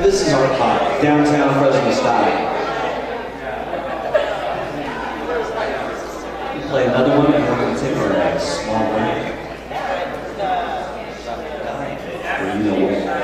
This is Art Hop, downtown Fresno style. We play another one, and we're going to take a small break. Or you know what?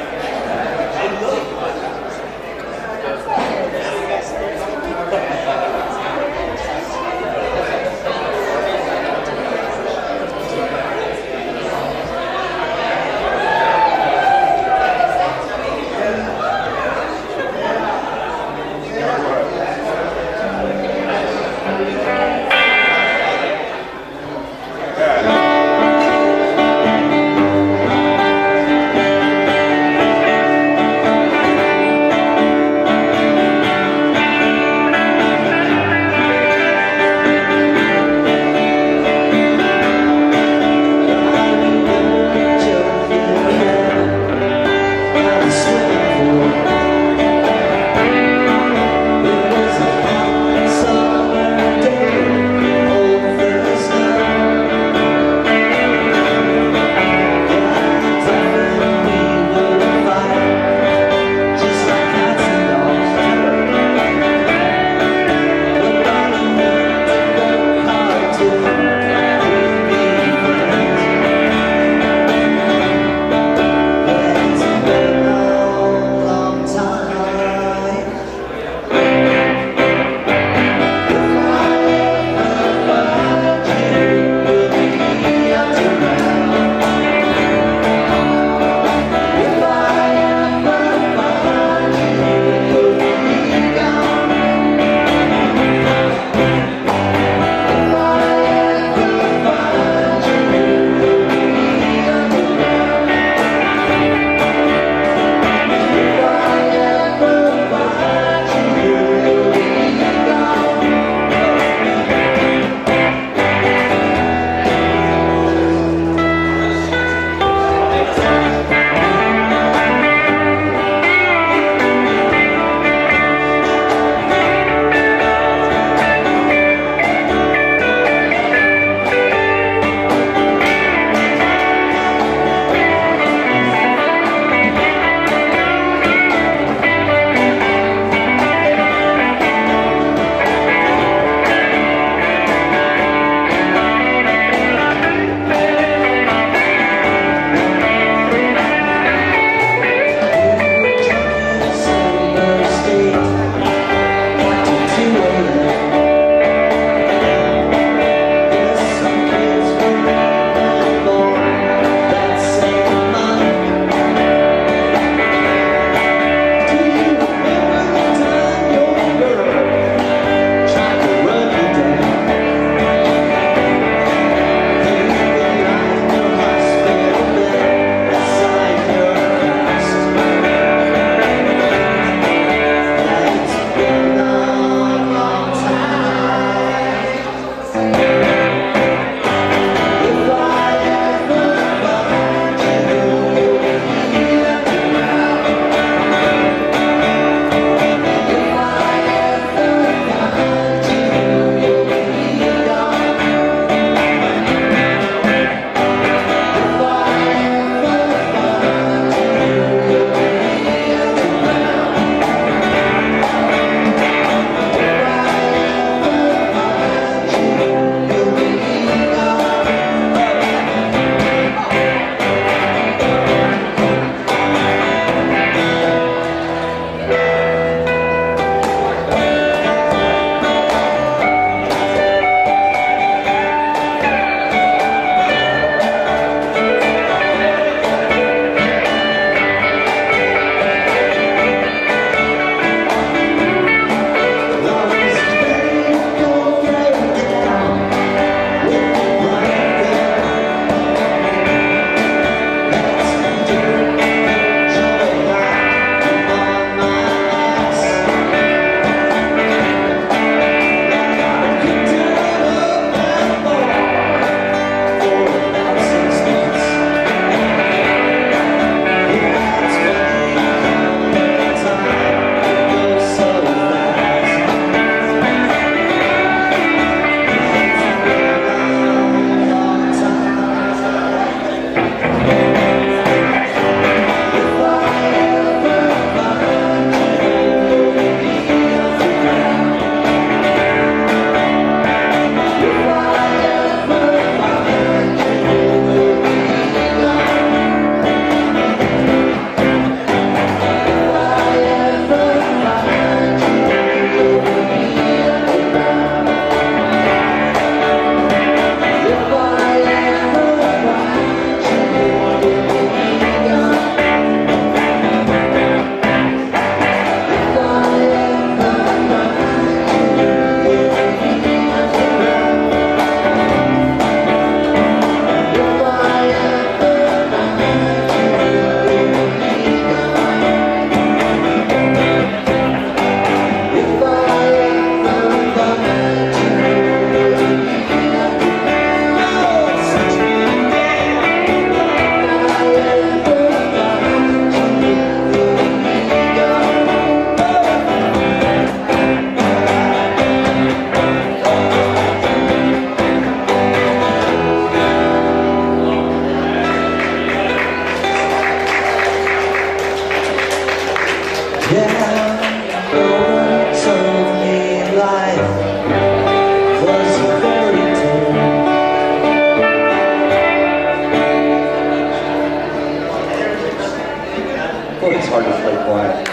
very quiet.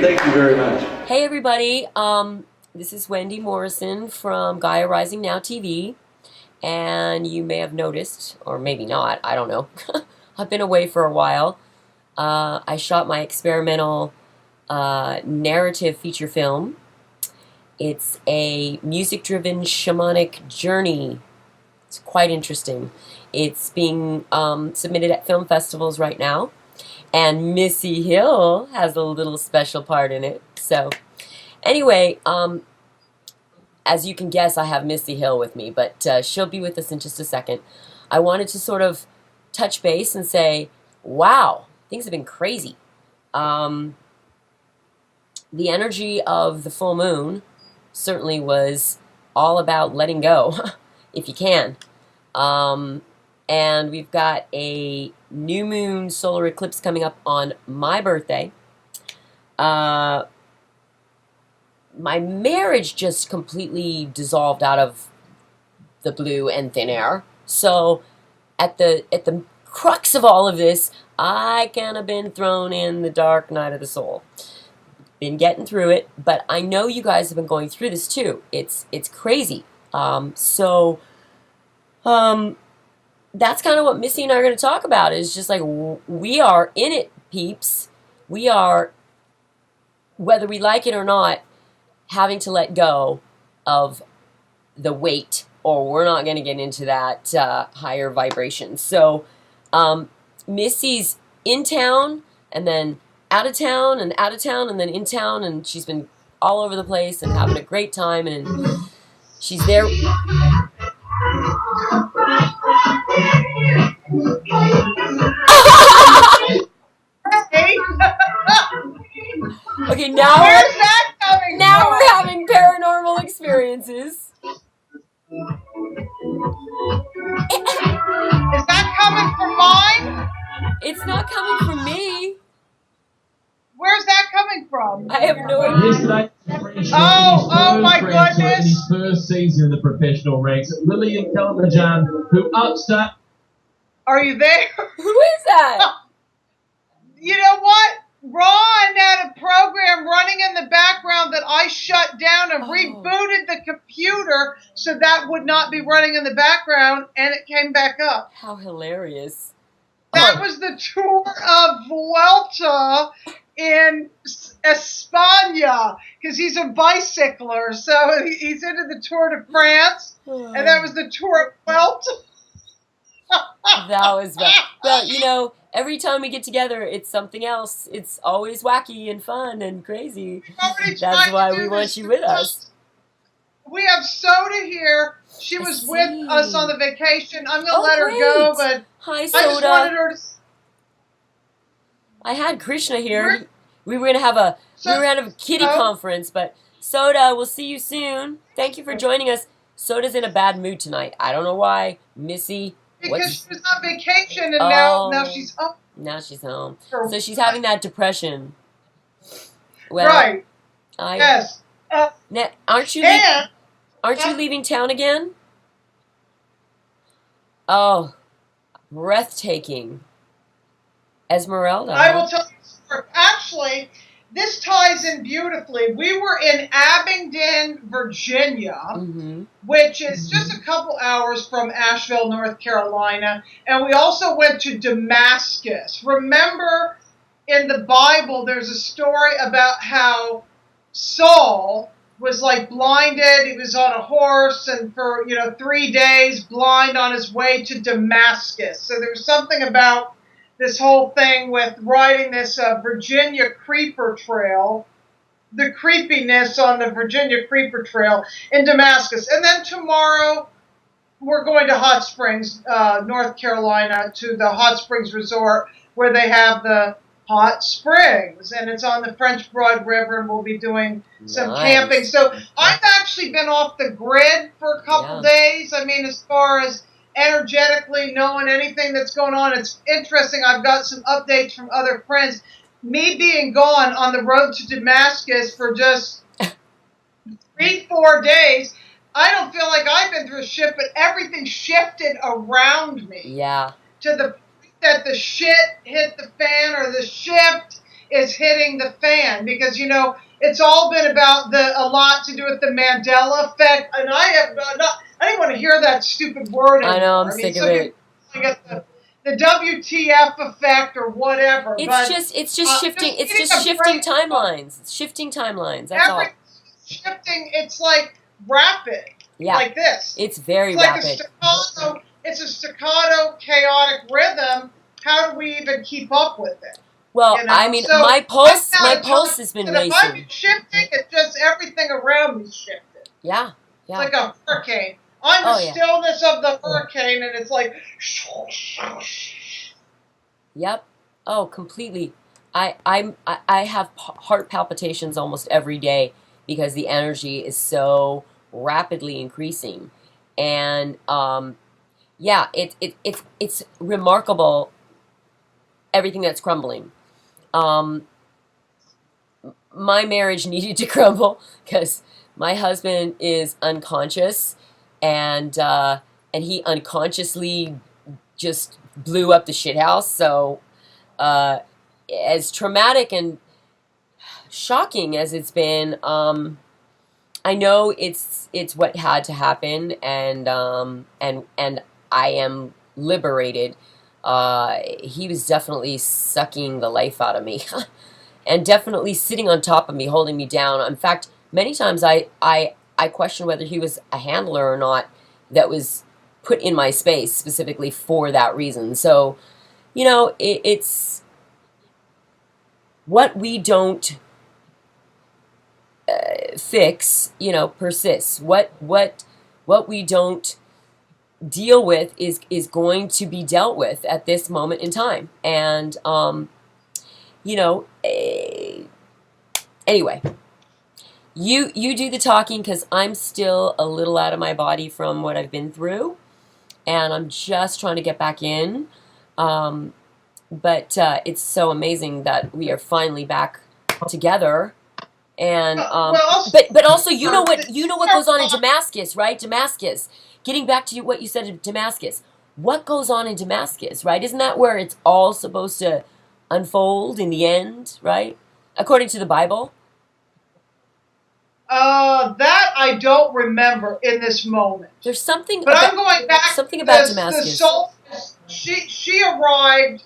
Thank you very much. Hey everybody, this is Wendi Morrison from Gaia Rising Now TV, and you may have noticed, or maybe not, I don't know, I've been away for a while. I shot my experimental narrative feature film. It's a music-driven shamanic journey. It's quite interesting. It's being submitted at film festivals right now. And Missy Hill has a little special part in it. So, anyway, as you can guess, I have Missy Hill with me, but she'll be with us in just a second. I wanted to sort of touch base and say, wow, things have been crazy. The energy of the full moon certainly was all about letting go, if you can. And we've got a new moon solar eclipse coming up on my birthday. My marriage just completely dissolved out of the blue and thin air. So at the crux of all of this, I kind of been thrown in the dark night of the soul. Been getting through it, but I know you guys have been going through this too. It's crazy. That's kind of what Missy and I are going to talk about, is just like, we are in it, peeps. We are, whether we like it or not, having to let go of the weight, or we're not going to get into that higher vibration. So Missy's in town, and then out of town, and out of town, and then in town, and she's been all over the place and having a great time, and she's there. Okay, now where's that coming now from? we're having paranormal experiences. Is that coming from mine? It's not coming from me. Where's that coming from? I have no idea. Oh my goodness. In his first season in the professional ranks, Lillian Kalamajan, who upset. Are you there? Who is that? You know what? Ron had a program running in the background that I shut down and rebooted the computer so that would not be running in the background, and it came back up. How hilarious. That was the tour of Vuelta in España, because he's a bicycler, so he's into the Tour de France, and that was the tour of Vuelta. That was bad. Well, you know, every time we get together, it's something else. It's always wacky and fun and crazy. That's why we want you with us. We have Soda here. She was with us on the vacation. I'm going to let her go, but hi, Soda. I just wanted her to... I had Krishna here. We were going to have a kitty conference, but Soda, we'll see you soon. Thank you for joining us. Soda's in a bad mood tonight. I don't know why. Missy... Because she was on vacation, and now she's home. Now she's home. So she's having that depression. Well, right. Yes. Aren't you leaving town again? Oh, breathtaking. Esmeralda. I will tell you a story. Actually, this ties in beautifully. We were in Abingdon, Virginia, which is just a couple hours from Asheville, North Carolina. And we also went to Damascus. Remember, in the Bible, there's a story about how Saul was like blinded. He was on a horse, and for 3 days blind on his way to Damascus. So there's something about this whole thing with riding this Virginia Creeper Trail, the creepiness on the Virginia Creeper Trail in Damascus. And then tomorrow we're going to Hot Springs, North Carolina, to the Hot Springs Resort, where they have the hot springs. And it's on the French Broad River, and we'll be doing some camping. So I've actually been off the grid for a couple days. I mean, as far as energetically knowing anything that's going on. It's interesting. I've got some updates from other friends. Me being gone on the road to Damascus for just 3-4 days, I don't feel like I've been through a shift, but everything shifted around me. Yeah. To the point that the shit hit the fan, or the shift is hitting the fan, because it's all been about a lot to do with the Mandela effect, and I don't even want to hear that stupid word anymore. I know, I'm sick of it. The WTF effect or whatever. It's just shifting timelines. It's shifting timelines. That's all. Shifting. It's like rapid. Yeah. Like this. It's very like rapid. It's a staccato, chaotic rhythm. How do we even keep up with it? Well, I mean, So my pulse has been racing. If I'm shifting, it's just everything around me shifted. Yeah. It's like a hurricane. I'm the stillness of the hurricane, and it's like. Yep. Oh, completely. I have heart palpitations almost every day because the energy is so rapidly increasing, and it's remarkable everything that's crumbling. My marriage needed to crumble because my husband is unconscious, and he unconsciously just blew up the shithouse. So as traumatic and shocking as it's been, I know it's what had to happen, and I am liberated. He was definitely sucking the life out of me, and definitely sitting on top of me, holding me down. In fact, many times I question whether he was a handler or not that was put in my space specifically for that reason. So, it's what we don't fix, persists. What we don't deal with is going to be dealt with at this moment in time. And anyway, you do the talking, because I'm still a little out of my body from what I've been through, and I'm just trying to get back in. But it's so amazing that we are finally back together. And but also you know what goes on in Damascus, right? Damascus. Getting back to what you said in Damascus. What goes on in Damascus, right? Isn't that where it's all supposed to unfold in the end, right? According to the Bible? That I don't remember in this moment. There's something I'm going back something about Damascus. The solstice. She arrived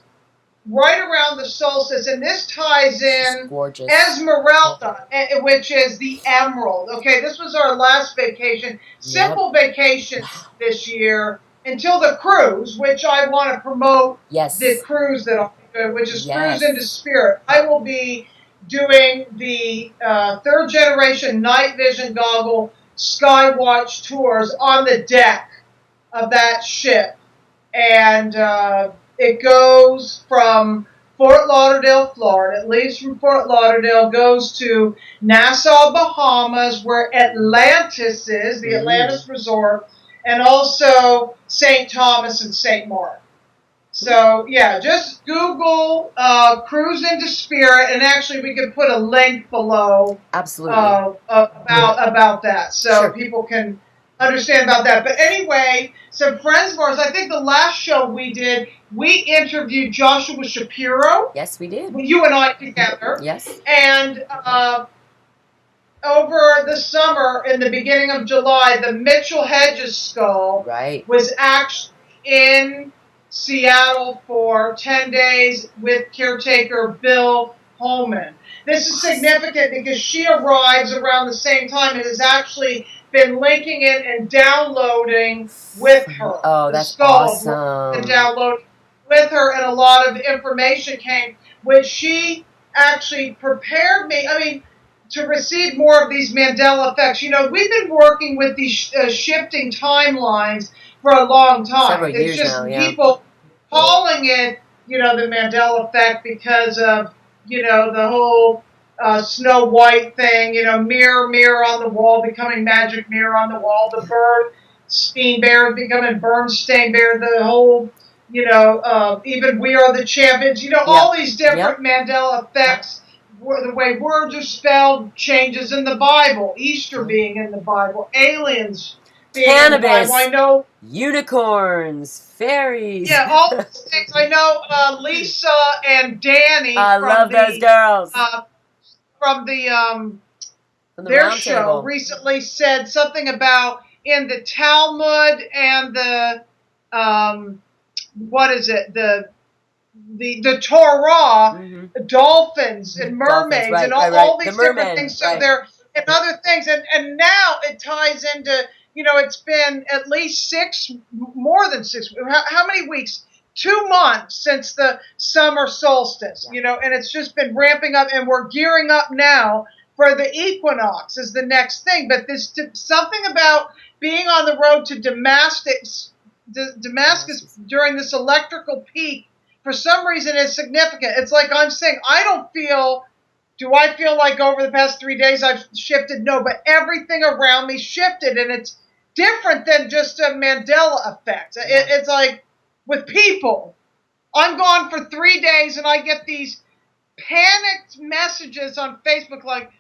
right around the solstice, and this ties in Esmeralda, which is the emerald. Okay, this was our last vacation. Simple vacation this year until the cruise, which I want to promote. Yes. The cruise that I'll be doing, which is Cruise into Spirit. I will be doing the third generation night vision goggle Skywatch tours on the deck of that ship. And it goes from Fort Lauderdale, Florida. It leaves from Fort Lauderdale, goes to Nassau, Bahamas, where Atlantis is, the Atlantis Resort, and also St. Thomas and St. Mark. So, yeah, just Google Cruise into Spirit, and actually we can put a link below. Absolutely. About that, so people can understand about that. But anyway, some friends of ours, I think the last show we did, we interviewed Joshua Shapiro. Yes, we did. You and I together. Yes. And over the summer, in the beginning of July, the Mitchell Hedges skull was actually in Seattle for 10 days with caretaker Bill Holman. This is significant because she arrives around the same time and has actually been linking it and downloading with her. Oh, that's awesome. And download with her, and a lot of information came, which she actually prepared me. I mean, to receive more of these Mandela effects. We've been working with these shifting timelines for a long time. Several years just now, yeah. People calling it, the Mandela effect because of, the whole Snow White thing, mirror, mirror on the wall, becoming magic mirror on the wall, the Bernstein Bear becoming Bernstein Bear, the whole, even We Are the Champions, all these different Mandela effects, the way words are spelled, changes in the Bible, Easter being in the Bible, aliens being in the Bible. I know unicorns, fairies. Yeah, all these things. I know Lisa and Danny I love those girls. From the From the their round show table. recently said something about in the Talmud and the what is it, the Torah, dolphins and mermaids, right, and all, right. all these different things. So they're and other things, and now it ties into, you know, it's been at least more than 6. How many weeks? 2 months since the summer solstice, you know, and it's just been ramping up, and we're gearing up now for the equinox is the next thing. But this something about being on the road to Damascus during this electrical peak, for some reason, is significant. It's like I'm saying, do I feel like over the past 3 days I've shifted? No, but everything around me shifted, and it's different than just a Mandela effect. It's like with people, I'm gone for 3 days, and I get these panicked messages on Facebook like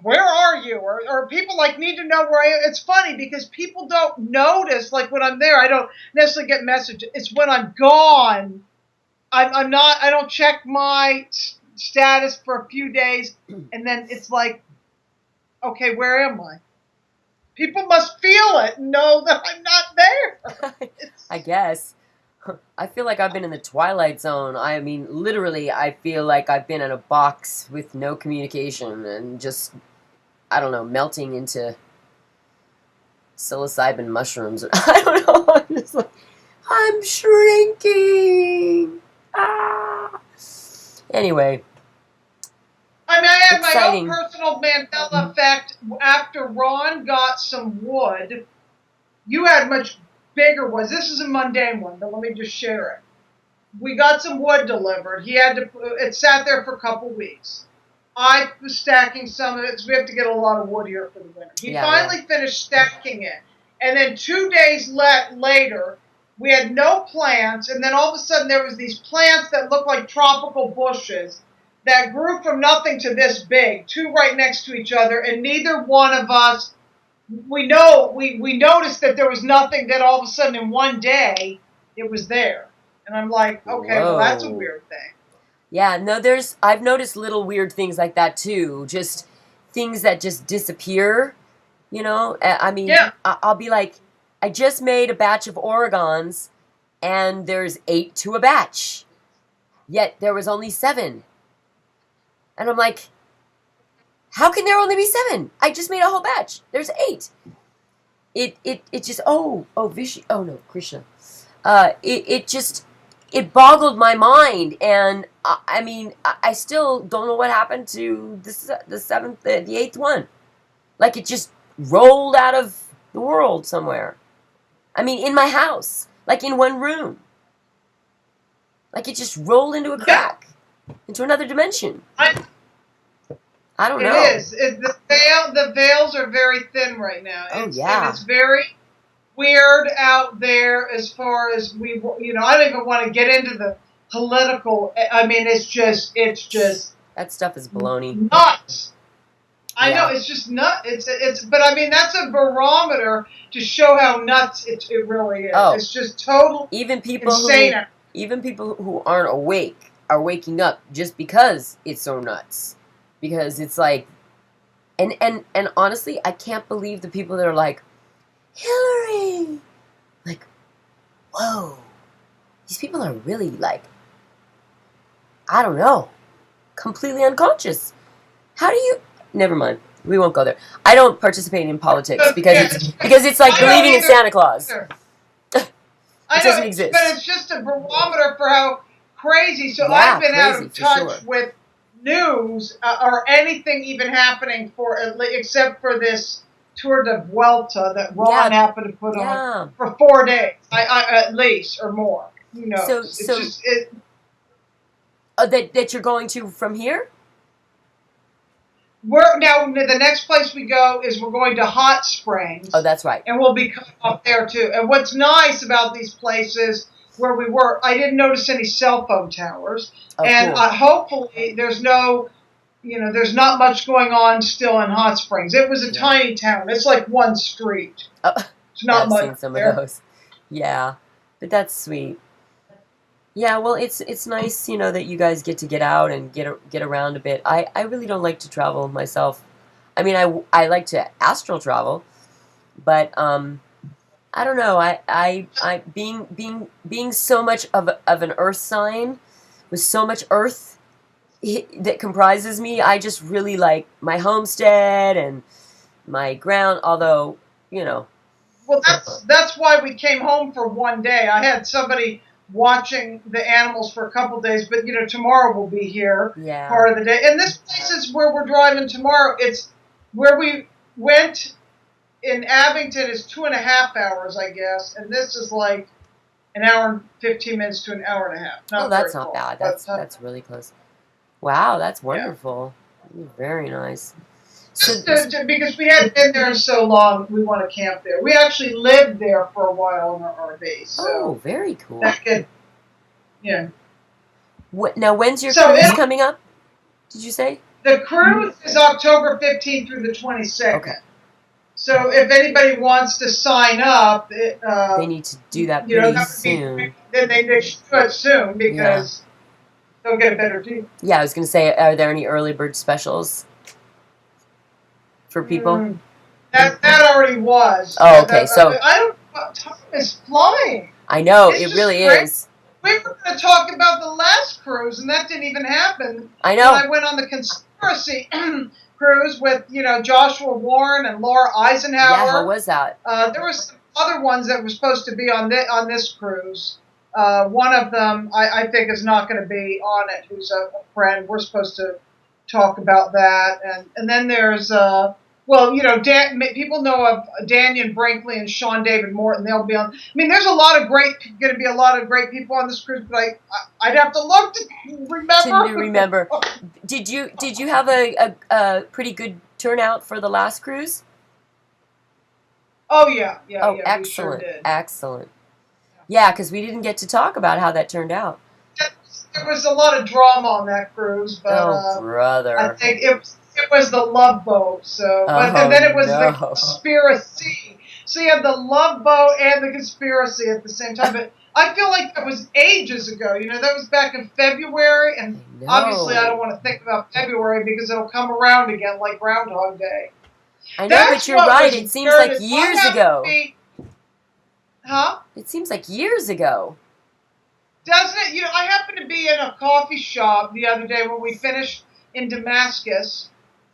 where are you, or people like need to know where I am. It's funny because people don't notice, like when I'm there I don't necessarily get messages. It's when I'm gone, I don't check my status for a few days, and then it's like, okay, where am I? People must feel it and know that I'm not there. I guess. I feel like I've been in the Twilight Zone. I mean, literally, I feel like I've been in a box with no communication and just, I don't know, melting into psilocybin mushrooms. I don't know. I'm just like, I'm shrinking. Ah. Anyway. I mean, I had exciting. My own personal Mandela effect after Ron got some wood. You had much bigger ones. This is a mundane one, but let me just share it. We got some wood delivered. It sat there for a couple weeks. I was stacking some of it because we have to get a lot of wood here for the winter. He finally finished stacking it. And then 2 days later, we had no plants. And then all of a sudden there was these plants that looked like tropical bushes that grew from nothing to this big, 2 right next to each other. And neither one of us, we noticed that there was nothing, that all of a sudden in one day it was there. And I'm like, okay, well, that's a weird thing. Yeah, no, I've noticed little weird things like that too. Just things that just disappear, you know? I mean, I'll be like, I just made a batch of Oregons and there's 8 to a batch. Yet there was only 7. And I'm like, how can there only be 7? I just made a whole batch. There's 8. It just, Krishna. It boggled my mind, and I mean, I still don't know what happened to the 7th, the 8th one. Like it just rolled out of the world somewhere. I mean, in my house, like in one room. Like it just rolled into a crack, into another dimension. I don't know. It is. The veils are very thin right now. And it's very weird out there as far as I don't even want to get into the political. I mean, it's just that stuff is baloney. Nuts. I know, it's just nuts. But I mean, that's a barometer to show how nuts it really is. Oh. It's just total insane. Even people who aren't awake are waking up just because it's so nuts. Because it's like, and honestly, I can't believe the people that are like, Hillary! Like, whoa. These people are really like, I don't know, completely unconscious. How do you, never mind. We won't go there. I don't participate in politics because it's like believing in Santa Claus. It doesn't exist. But it's just a barometer for how crazy. So I've been out of touch with news or anything even happening except for this Tour de Vuelta that Ron happened to put on for 4 days, at least, or more. Who knows? That you're going to from here? The next place we go is we're going to Hot Springs. Oh, that's right. And we'll be coming up there too. And what's nice about these places where we were, I didn't notice any cell phone towers. Oh, and cool. Hopefully there's there's not much going on still in Hot Springs. It was a tiny town. It's like one street. Oh, it's not much. I've seen some of those. Yeah, but that's sweet. Yeah, well, it's nice, that you guys get out and get around a bit. I really don't like to travel myself. I mean, I like to astral travel, but I don't know. I being so much of an earth sign with so much earth that comprises me. I just really like my homestead and my ground. Although, you know, Well, that's why we came home for one day. I had somebody watching the animals for a couple days, but tomorrow we'll be here yeah, part of the day. And this place is where we're driving tomorrow. It's where we went in Abington is 2.5 hours, I guess, and this is like an hour and 15 minutes to an hour and a half. oh, that's not bad. That's really close. Wow, that's yeah. wonderful. Very nice. Just because we hadn't been there in so long, we want to camp there. We actually lived there for a while in our RV. So oh, very cool. that could, yeah. Now, when's your cruise coming up? Did you say? The cruise is October 15th through the 22nd. Okay. So if anybody wants to sign up, they need to do that pretty soon. Then they should do it soon because they'll get a better deal. Yeah, I was going to say, are there any early bird specials for people? That already was. Oh, okay. So I don't know. Time is flying. I know it really is. We were going to talk about the last cruise, and that didn't even happen. I know. When I went on the conspiracy cruise with Joshua Warren and Laura Eisenhower. Yeah, how was that? There were some other ones that were supposed to be on this cruise. One of them I think is not going to be on it. Who's a friend? We're supposed to talk about that, and then there's people know of Daniel Brinkley and Sean David Morton. They'll be on. I mean, there's going to be a lot of great people on this cruise, but I'd have to look to remember. Did you have a pretty good turnout for the last cruise? Oh yeah. Oh, yeah, excellent, we sure did. Excellent. Yeah, because we didn't get to talk about how that turned out. There was a lot of drama on that cruise, but brother, I think it was the Love Boat. So, and then it was the conspiracy. So you had the Love Boat and the conspiracy at the same time. But I feel like that was ages ago. That was back in February, and obviously I don't want to think about February because it'll come around again like Groundhog Day. I know, but you're right. It seems like years ago. Huh? It seems like years ago. Doesn't it? I happened to be in a coffee shop the other day when we finished in Damascus.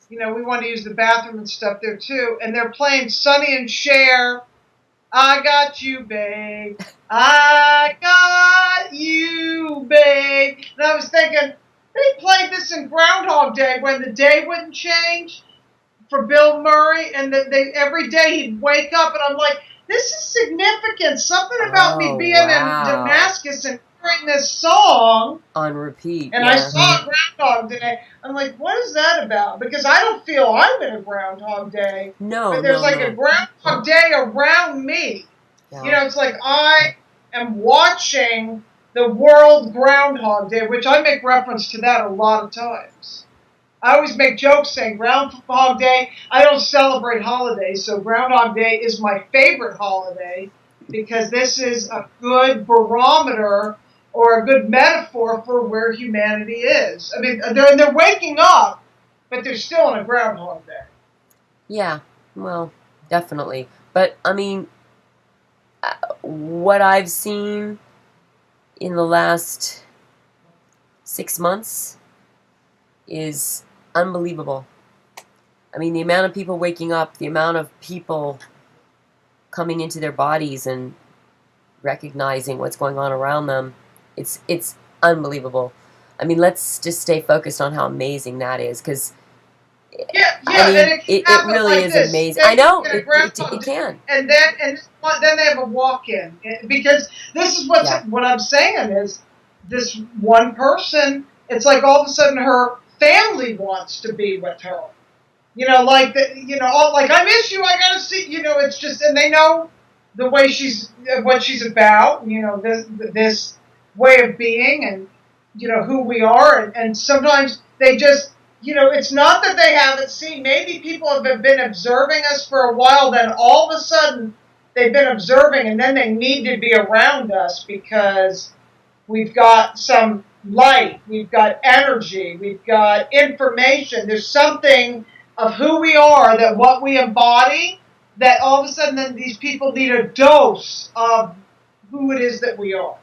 We wanted to use the bathroom and stuff there too. And they're playing Sonny and Cher. I got you, babe. I got you, babe. And I was thinking, they played this in Groundhog Day when the day wouldn't change for Bill Murray. And every day he'd wake up and I'm like, this is significant. Something about me being in Damascus and hearing this song on repeat. And I saw Groundhog Day. I'm like, what is that about? Because I don't feel I'm in a Groundhog Day. No, but there's a Groundhog Day around me. Yeah. It's like I am watching the world Groundhog Day, which I make reference to that a lot of times. I always make jokes saying Groundhog Day, I don't celebrate holidays, so Groundhog Day is my favorite holiday because this is a good barometer or a good metaphor for where humanity is. I mean, they're waking up, but they're still on a Groundhog Day. Yeah, well, definitely. But, I mean, what I've seen in the last 6 months is unbelievable. I mean, the amount of people waking up, the amount of people coming into their bodies and recognizing what's going on around them, it's unbelievable. I mean, let's just stay focused on how amazing that is, because it really is amazing. I know it can. And then they have a walk-in, because this is what I'm saying is this one person. It's like all of a sudden her family wants to be with her. Like I miss you. I gotta see. It's just, and they know the way what she's about. This way of being, and who we are, and sometimes they just. It's not that they haven't seen. Maybe people have been observing us for a while. Then all of a sudden, they've been observing, and then they need to be around us because we've got some light, we've got energy, we've got information. There's something of who we are, that what we embody, that all of a sudden then these people need a dose of who it is that we are.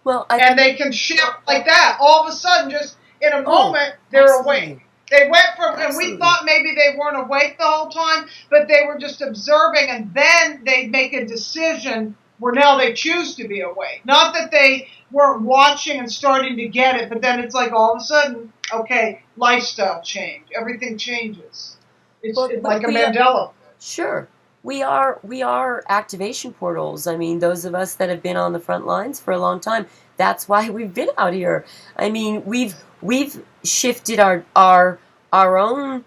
Well, and they can shift like that. All of a sudden, just in a moment, they're absolutely. awake. They went from, and Absolutely. we thought maybe they weren't awake the whole time, but they were just observing, and then they make a decision where now they choose to be awake. Not that they weren't watching and starting to get it, but then it's like all of a sudden, okay, lifestyle change. Everything changes. It's like a Mandela. Sure. We are activation portals. I mean, those of us that have been on the front lines for a long time, that's why we've been out here. I mean, we've shifted our own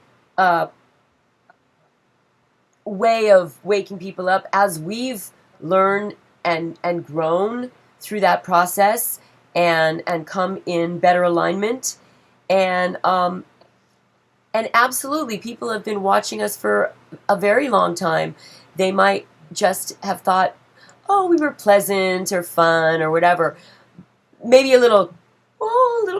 way of waking people up as we've learned and grown through that process and come in better alignment. And absolutely, people have been watching us for a very long time. They might just have thought, oh, we were pleasant or fun or whatever. Maybe a little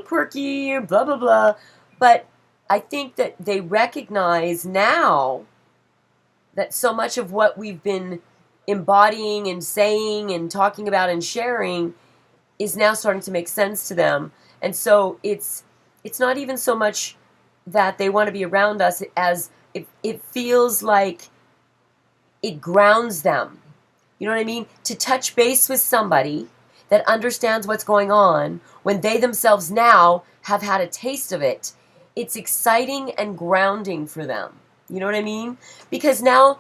quirky or blah, blah, blah. But I think that they recognize now that so much of what we've been embodying and saying and talking about and sharing is now starting to make sense to them. And so it's not even so much that they want to be around us as it feels like it grounds them. You know what I mean? To touch base with somebody that understands what's going on when they themselves now have had a taste of it. It's exciting and grounding for them. You know what I mean? Because now,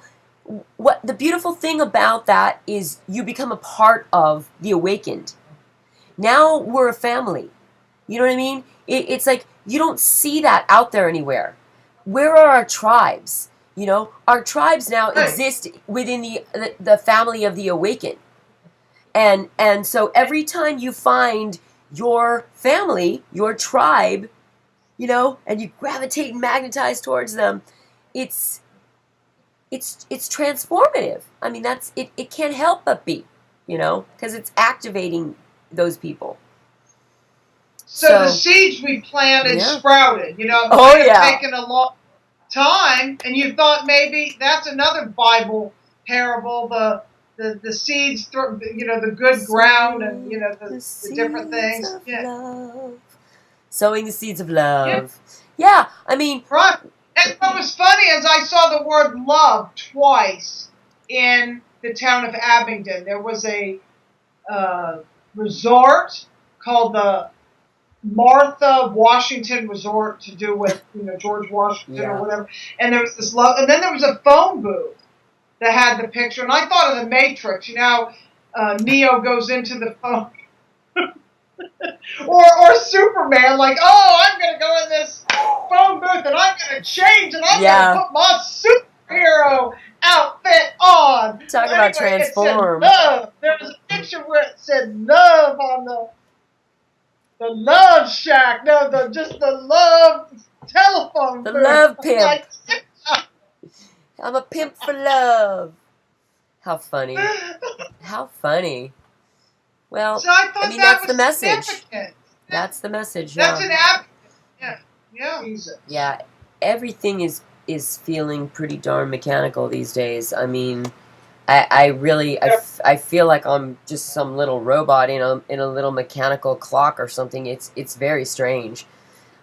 what the beautiful thing about that is you become a part of the awakened. Now we're a family. You know what I mean? It's like you don't see that out there anywhere. Where are our tribes? You know, our tribes now exist within the family of the awakened. And so every time you find your family, your tribe, you know, and you gravitate and magnetize towards them, it's transformative. I mean, that's it. It can't help but be, you know, because it's activating those people. So the seeds we planted sprouted. You know, it might have taken a long time, and you thought maybe that's another Bible parable. The seeds, you know, the good ground, and you know the different things. Love. Sowing the seeds of love. Yeah, I mean. Right. And what was funny is I saw the word love twice in the town of Abingdon. There was a resort called the Martha Washington Resort, to do with, you know, George Washington or whatever. And there was this love, and then there was a phone booth that had the picture. And I thought of the Matrix. You know, Neo goes into the phone. or Superman, like, oh, I'm going to go in this phone booth and I'm going to change and I'm going to put my superhero outfit on. Talk about transform. It said love. There was a picture where it said love on the love shack. No, just the love telephone booth. The love pimp. I'm a pimp for love. How funny. How funny. Well, so I mean, that's the message. That's the message. That's an app. Yeah. Everything is feeling pretty darn mechanical these days. I mean, I really I feel like I'm just some little robot in a little mechanical clock or something. It's very strange.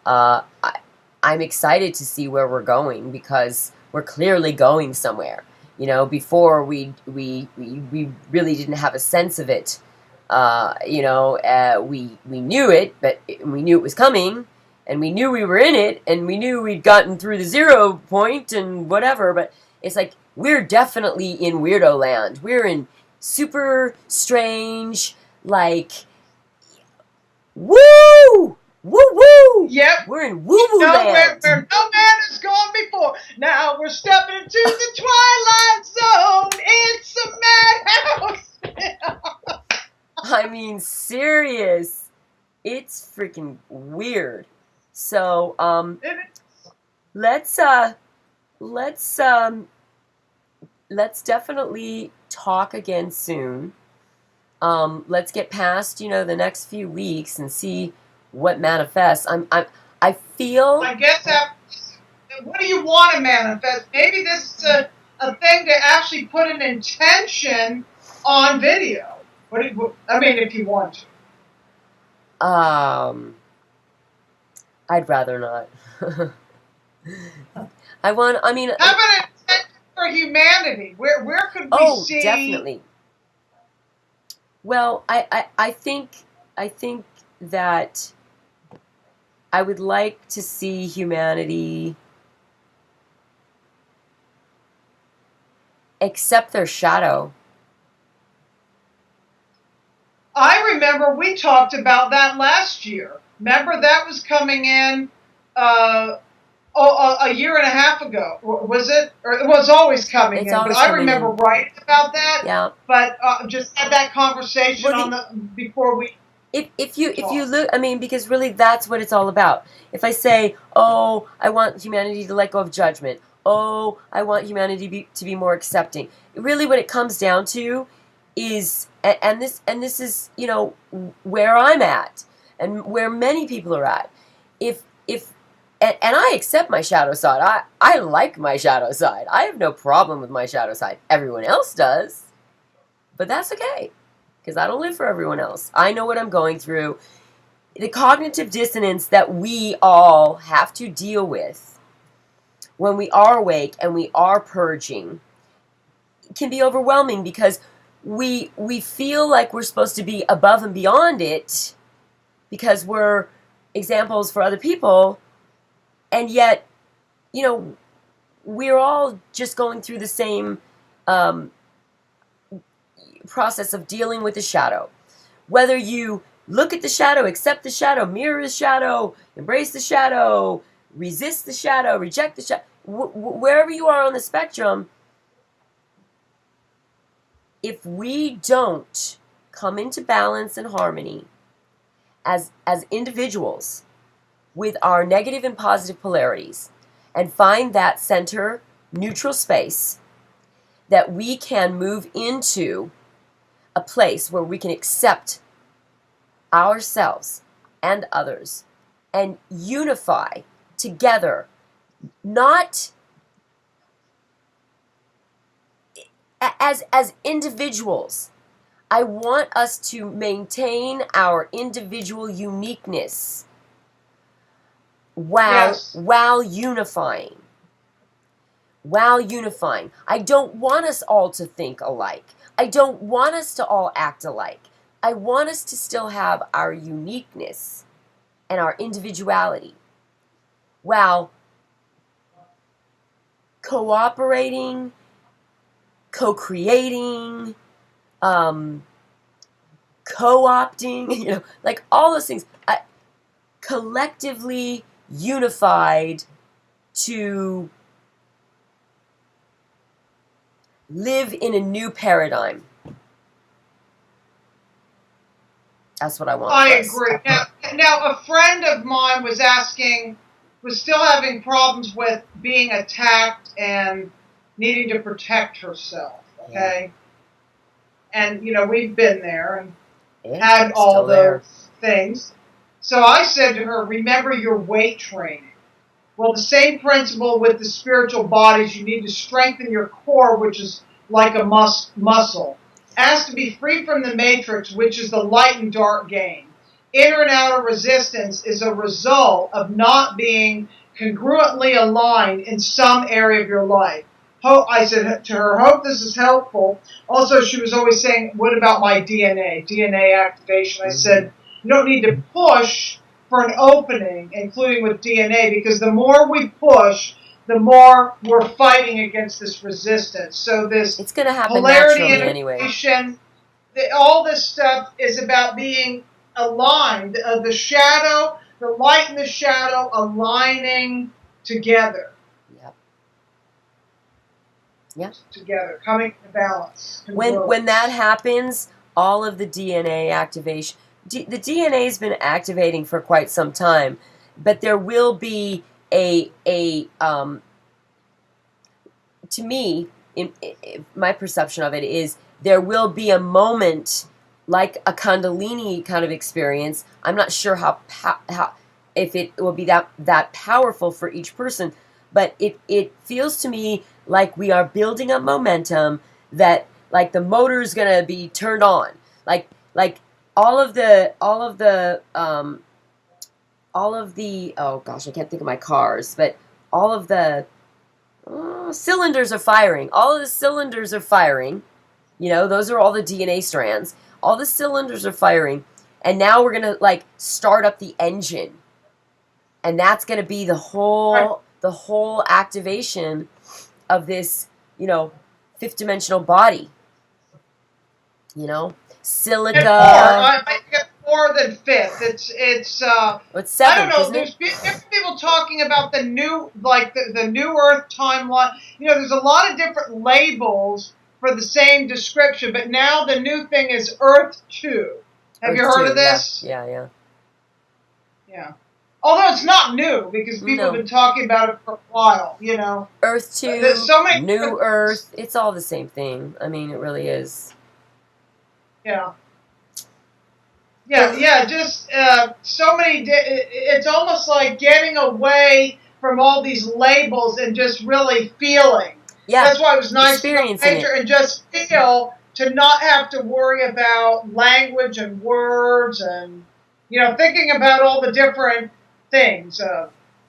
I'm excited to see where we're going because we're clearly going somewhere. You know, before we really didn't have a sense of it. You know, we knew it, but we knew it was coming, and we knew we were in it, and we knew we'd gotten through the 0 point and whatever, but it's like, we're definitely in weirdo land. We're in super strange, like, woo! Woo-woo! Yep. We're in woo-woo land. Where no man has gone before. Now we're stepping into the twilight zone. It's a madhouse. I mean, serious. It's freaking weird. So, let's let's definitely talk again soon. Let's get past, the next few weeks and see what manifests. I feel. I guess that. What do you want to manifest? Maybe this is a thing to actually put an intention on video. If you want to. I'd rather not. I mean. Have an intention for humanity. Where could we see? Oh, definitely. Well, I think that I would like to see humanity accept their shadow. I remember we talked about that last year. Remember that was coming in a year and a half ago. Was it? Or it was always coming in. But I remember writing about that. Yeah. But just had that conversation before we. If you look, because really that's what it's all about. If I say, oh, I want humanity to let go of judgment. Oh, I want humanity to be more accepting. Really, what it comes down to is, and this is, where I'm at, and where many people are at. And I accept my shadow side. I like my shadow side. I have no problem with my shadow side. Everyone else does, but that's okay. Because I don't live for everyone else. I know what I'm going through. The cognitive dissonance that we all have to deal with when we are awake and we are purging can be overwhelming, because we feel like we're supposed to be above and beyond it because we're examples for other people, and yet, we're all just going through the same process of dealing with the shadow. Whether you look at the shadow, accept the shadow, mirror the shadow, embrace the shadow, resist the shadow, reject the shadow, wherever you are on the spectrum, if we don't come into balance and harmony as individuals with our negative and positive polarities, and find that center neutral space that we can move into a place where we can accept ourselves and others and unify together, not as individuals. I want us to maintain our individual uniqueness while unifying. While unifying. I don't want us all to think alike. I don't want us to all act alike. I want us to still have our uniqueness and our individuality while cooperating, co-creating, co-opting, like all those things, collectively unified to live in a new paradigm. That's what I want. I agree. Now, a friend of mine was still having problems with being attacked and needing to protect herself. Okay, and we've been there and had all those things. So I said to her, "Remember your weight training." Well, the same principle with the spiritual bodies. You need to strengthen your core, which is like a muscle. Asked to be free from the matrix, which is the light and dark game. Inner and outer resistance is a result of not being congruently aligned in some area of your life. I said to her, hope this is helpful. Also, she was always saying, what about my DNA activation? I said, you don't need to push for an opening, including with DNA, because the more we push, the more we're fighting against this resistance. So it's going to happen polarity integration, all this stuff is about being aligned. The shadow, the light and the shadow aligning together. Yep. Together, coming to balance. When that happens, all of the DNA activation, the DNA has been activating for quite some time, but there will be to me, my perception of it is there will be a moment like a Kundalini kind of experience. I'm not sure how if it will be that powerful for each person, but it feels to me like we are building up momentum, that like the motor is gonna be turned on, like all of the oh gosh, I can't think of my cars, but all of the cylinders are firing. All of the cylinders are firing. You know, those are all the DNA strands. All the cylinders are firing, and now we're gonna like start up the engine, and that's gonna be the whole activation of this, you know, fifth dimensional body. You know, silica. I think it's more than fifth. It's seventh, I don't know. isn't There's it? different people talking about the new, like the new Earth timeline. You know, there's a lot of different labels for the same description, but now the new thing is Earth 2. Have you heard of this? Yeah. Although it's not new, because people have been talking about it for a while, you know. Earth 2, there's so many New Earth, it's all the same thing. I mean, it really is. Yeah, just so many, it's almost like getting away from all these labels and just really feeling. Yeah. That's why it was nice to go nature and just feel, to not have to worry about language and words and, you know, thinking about all the different things.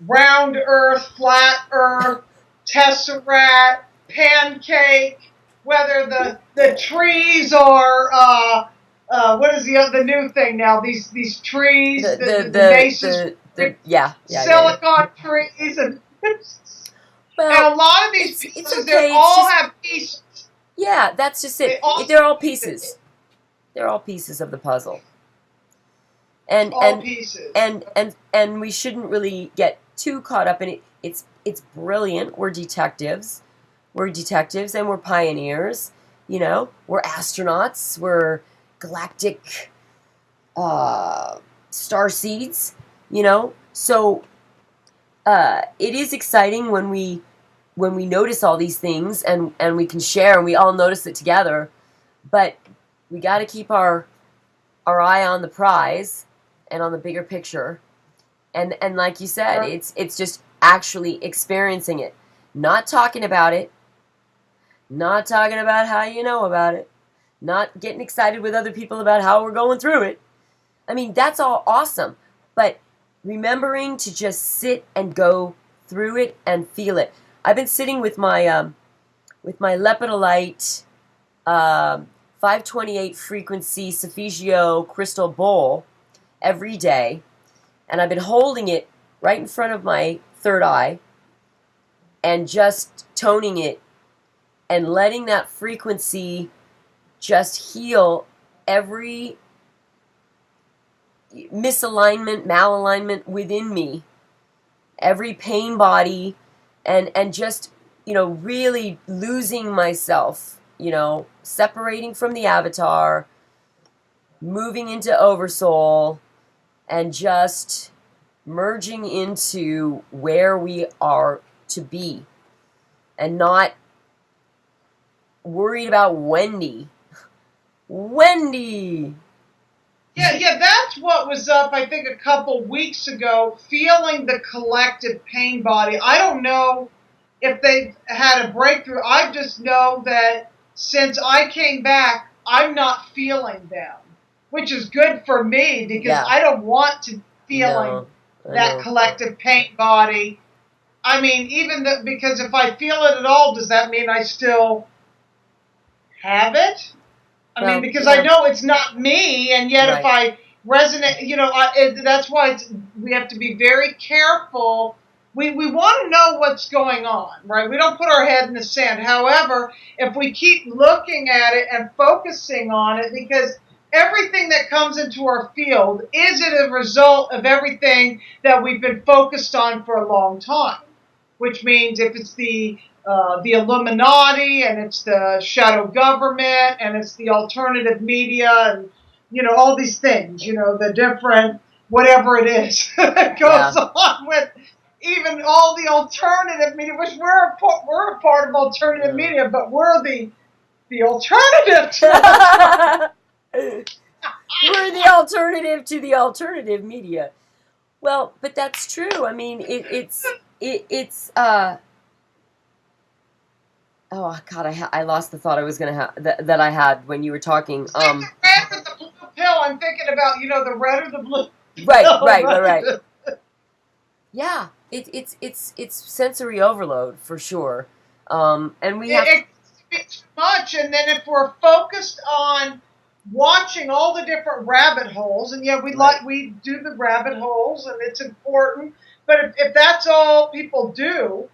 Round earth, flat earth, tesseract, pancake, whether the trees are, what is the new thing now? These trees, the masons, silicon trees, and a lot of these pieces, they all have pieces. Yeah, that's just it. They're all pieces. They're all pieces of the puzzle. And we shouldn't really get too caught up in it. It's brilliant. We're detectives. And we're pioneers. You know, we're astronauts. We're galactic starseeds. You know, so it is exciting when we notice all these things and we can share and we all notice it together. But we got to keep our eye on the prize and on the bigger picture. And like you said, it's just actually experiencing it, not talking about it, not talking about how you know about it, not getting excited with other people about how we're going through it. I mean, that's all awesome, but remembering to just sit and go through it and feel it. I've been sitting with my lepidolite 528 frequency Sophigio crystal bowl every day, and I've been holding it right in front of my third eye and just toning it and letting that frequency just heal every misalignment, malalignment within me, every pain body, and just, you know, really losing myself, you know, separating from the avatar, moving into oversoul, and just merging into where we are to be, and not worried about Wendi. Yeah, that's what was up, I think, a couple weeks ago, feeling the collective pain body. I don't know if they've had a breakthrough. I just know that since I came back, I'm not feeling them, which is good for me, because I don't want to feeling that collective pain body. I mean, because if I feel it at all, does that mean I still have it? I mean, because I know it's not me, and yet if I resonate, you know, that's why we have to be very careful. We want to know what's going on, right? We don't put our head in the sand. However, if we keep looking at it and focusing on it, because everything that comes into our field is a result of everything that we've been focused on for a long time, which means if it's the Illuminati, and it's the shadow government, and it's the alternative media, and, you know, all these things, you know, the different, whatever it is that goes on with even all the alternative media, which we're a part of alternative media, but we're the alternative to We're the alternative to the alternative media. Well, but that's true. I mean, it's oh God, I lost the thought I was gonna have that I had when you were talking. the red or the blue pill. I'm thinking about the red or the blue. Right. Yeah, it's sensory overload for sure. And we have It speaks too much, and then if we're focused on watching all the different rabbit holes, and we do the rabbit holes, and it's important. But if that's all people do,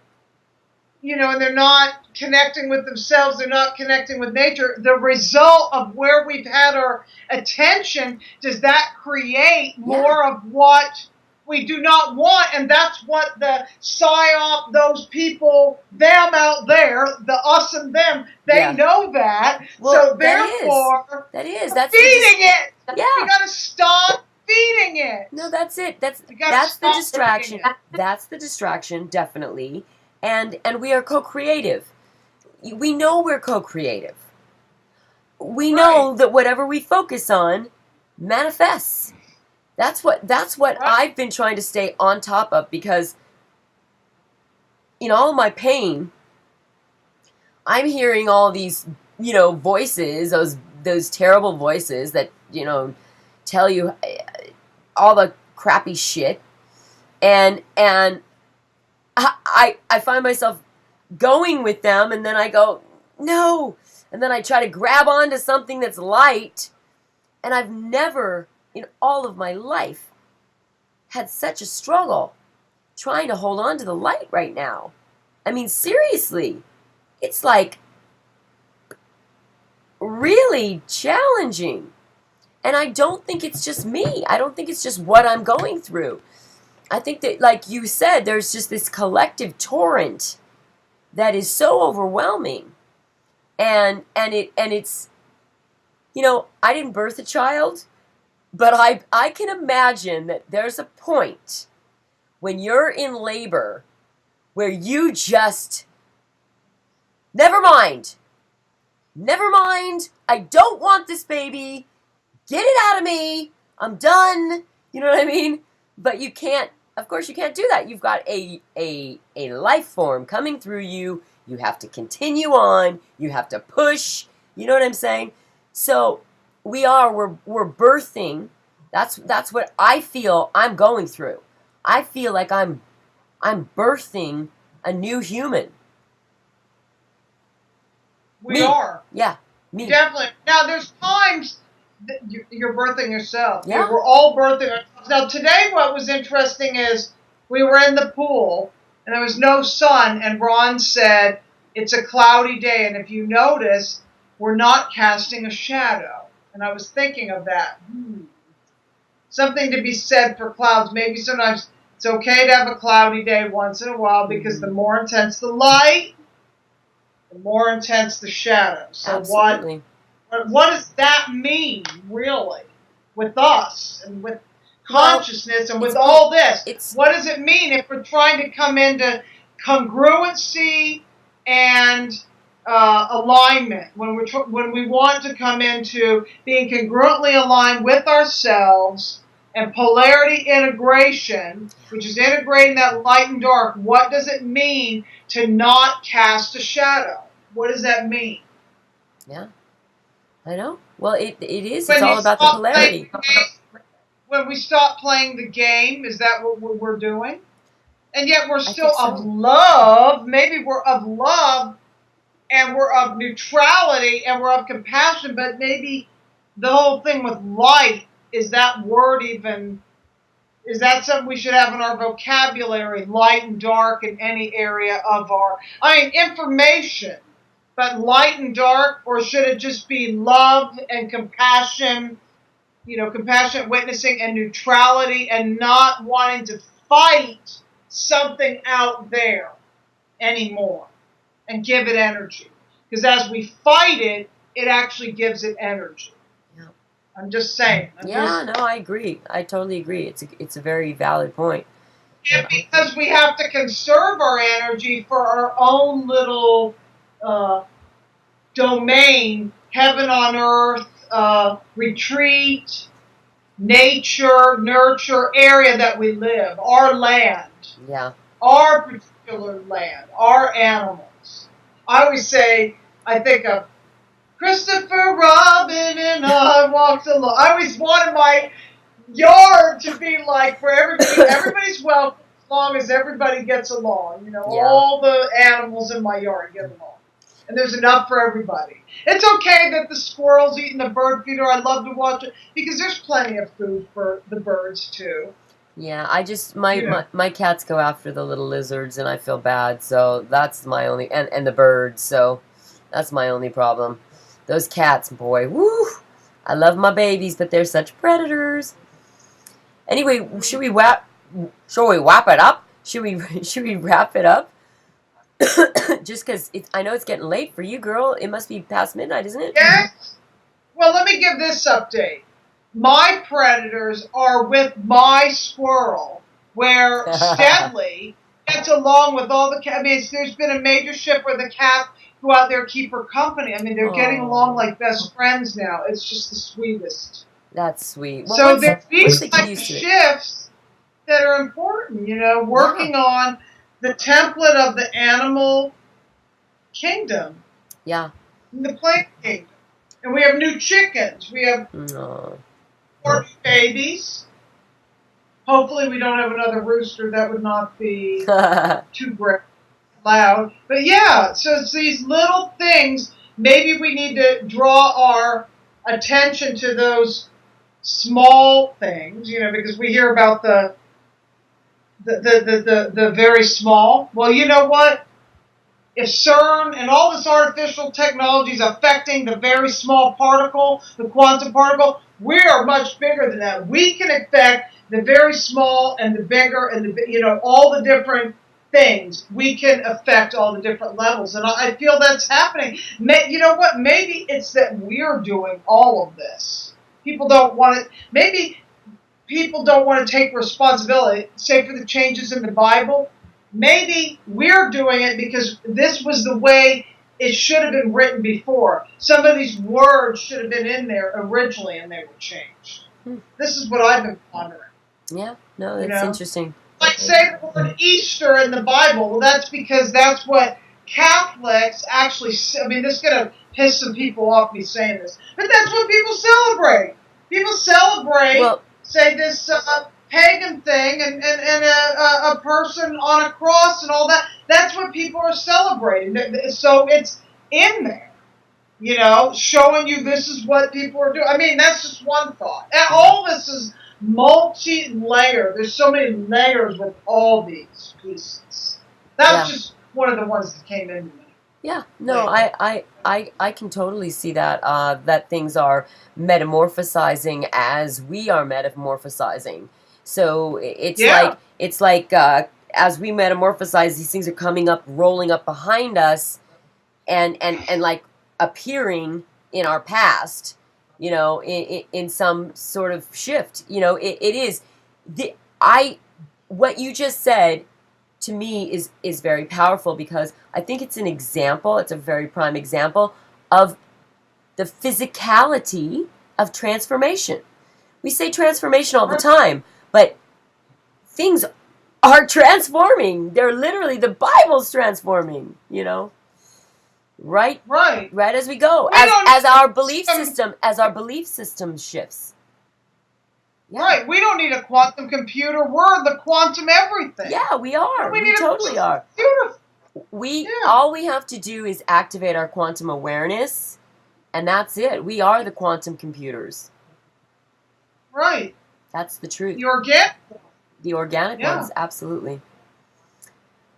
and they're not connecting with themselves, they're not connecting with nature, the result of where we've had our attention, does that create more of what we do not want? And that's what the psyop, those people, them out there, the us and them, they know that. Well, so therefore, that's feeding it. Yeah. We got to stop feeding it. No, that's it. That's the distraction. That's the distraction, definitely. And we are co-creative. We know we're co-creative. We know that whatever we focus on manifests. That's what I've been trying to stay on top of, because in all my pain, I'm hearing all these, voices, those terrible voices that, tell you all the crappy shit. And I find myself going with them, and then I go, no. And then I try to grab onto something that's light. And I've never, in all of my life, had such a struggle trying to hold on to the light right now. I mean, seriously, it's like really challenging. And I don't think it's just me. I don't think it's just what I'm going through. I think that, like you said, there's just this collective torrent that is so overwhelming. And it's, I didn't birth a child, but I can imagine that there's a point when you're in labor where you just, never mind, I don't want this baby, get it out of me, I'm done, you know what I mean? But you can't, of course you can't do that. You've got a life form coming through you. You have to continue on. You have to push. You know what I'm saying? So we're birthing. That's what I feel I'm going through. I feel like I'm birthing a new human. We are. Yeah, me. Definitely. Now there's times that you're birthing yourself. Yeah. We're all birthing ourselves. Now today what was interesting is we were in the pool and there was no sun, and Ron said it's a cloudy day, and if you notice, we're not casting a shadow. And I was thinking of that. Something to be said for clouds. Maybe sometimes it's okay to have a cloudy day once in a while, because the more intense the light, the more intense the shadow. So Absolutely. what does that mean, really, with us and with consciousness and with all this? What does it mean if we're trying to come into congruency and alignment? When we want to come into being congruently aligned with ourselves and polarity integration, which is integrating that light and dark, what does it mean to not cast a shadow? What does that mean? Yeah, I know. Well, it is. It's all about the polarity. When we stop playing the game, is that what we're doing? And yet we're still of love. Maybe we're of love, and we're of neutrality, and we're of compassion, but maybe the whole thing with light, is that word even, is that something we should have in our vocabulary, light and dark in any area of our, information, but light and dark, or should it just be love and compassion, compassionate witnessing and neutrality, and not wanting to fight something out there anymore and give it energy? Because as we fight it, it actually gives it energy. Yeah. I'm just saying. No, I agree. I totally agree. It's a very valid point. And because we have to conserve our energy for our own little domain, heaven on earth, retreat, nature, nurture area that we live, our land, our particular land, our animals. I always say, I think of Christopher Robin and I walked along. I always wanted my yard to be like where everybody's welcome as long as everybody gets along. You know, all the animals in my yard get along. And there's enough for everybody. It's okay that the squirrel's eating the bird feeder. I love to watch it because there's plenty of food for the birds too. Yeah, I just my cats go after the little lizards and I feel bad. So that's my only and the birds. So that's my only problem. Those cats, boy, woo! I love my babies, but they're such predators. Anyway, should we wrap it up? Should we wrap it up? Just because I know it's getting late for you, girl. It must be past midnight, isn't it? Yes. Well, let me give this update. My predators are with my squirrel, where Steadley gets along with all the cats. I mean, there's been a major shift where the cats go out there, keep her company. I mean, they're getting along like best friends now. It's just the sweetest. That's sweet. Well, so there's these type of shifts that are important, you know, working on the template of the animal kingdom. Yeah. In the plant kingdom. And we have new chickens. We have 4 new babies. Hopefully we don't have another rooster. That would not be too loud. But yeah, so it's these little things. Maybe we need to draw our attention to those small things, you know, because we hear about the very small. Well, you know what? If CERN and all this artificial technology is affecting the very small particle, the quantum particle, we are much bigger than that. We can affect the very small and the bigger and the, you know, all the different things. We can affect all the different levels, and I feel that's happening. You know what? Maybe it's that we're doing all of this. People don't want to. Maybe people don't want to take responsibility. Say for the changes in the Bible. Maybe we're doing it because this was the way it should have been written before. Some of these words should have been in there originally, and they were changed. This is what I've been pondering. Yeah, no, that's interesting. Like say the word Easter in the Bible. Well, that's because that's what Catholics actually. I mean, this is going to piss some people off me saying this, but that's what people celebrate. People celebrate, say this pagan thing and a person on a cross and all that. That's what people are celebrating. So it's in there, you know, showing you this is what people are doing. I mean, that's just one thought. And all this is multi-layered. There's so many layers with all these pieces. That was just one of the ones that came into me. Yeah, no, I can totally see that, that things are metamorphosizing as we are metamorphosizing. So it's like as we metamorphosize, these things are coming up, rolling up behind us, and like appearing in our past, you know, in some sort of shift. You know, it is what you just said to me is very powerful, because I think it's an example. It's a very prime example of the physicality of transformation. We say transformation all the time. But things are transforming. They're literally, the Bible's transforming, you know. Right as we go. As our belief system shifts. Yeah. Right. We don't need a quantum computer. We're the quantum everything. Yeah, we are. We totally are. Beautiful. All we have to do is activate our quantum awareness, and that's it. We are the quantum computers. Right. That's the truth. The organic ones, absolutely.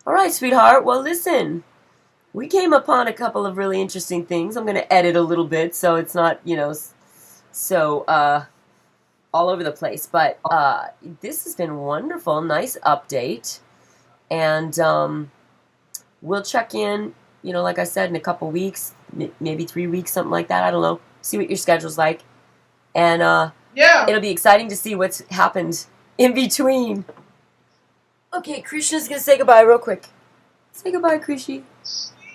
All right, sweetheart. Well, listen, we came upon a couple of really interesting things. I'm going to edit a little bit so it's not, you know, so all over the place. But this has been wonderful. Nice update. And we'll check in, you know, like I said, in a couple weeks, maybe 3 weeks, something like that. I don't know. See what your schedule's like. And it'll be exciting to see what's happened in between. Okay, Krishna's gonna say goodbye real quick. Say goodbye, Krishi.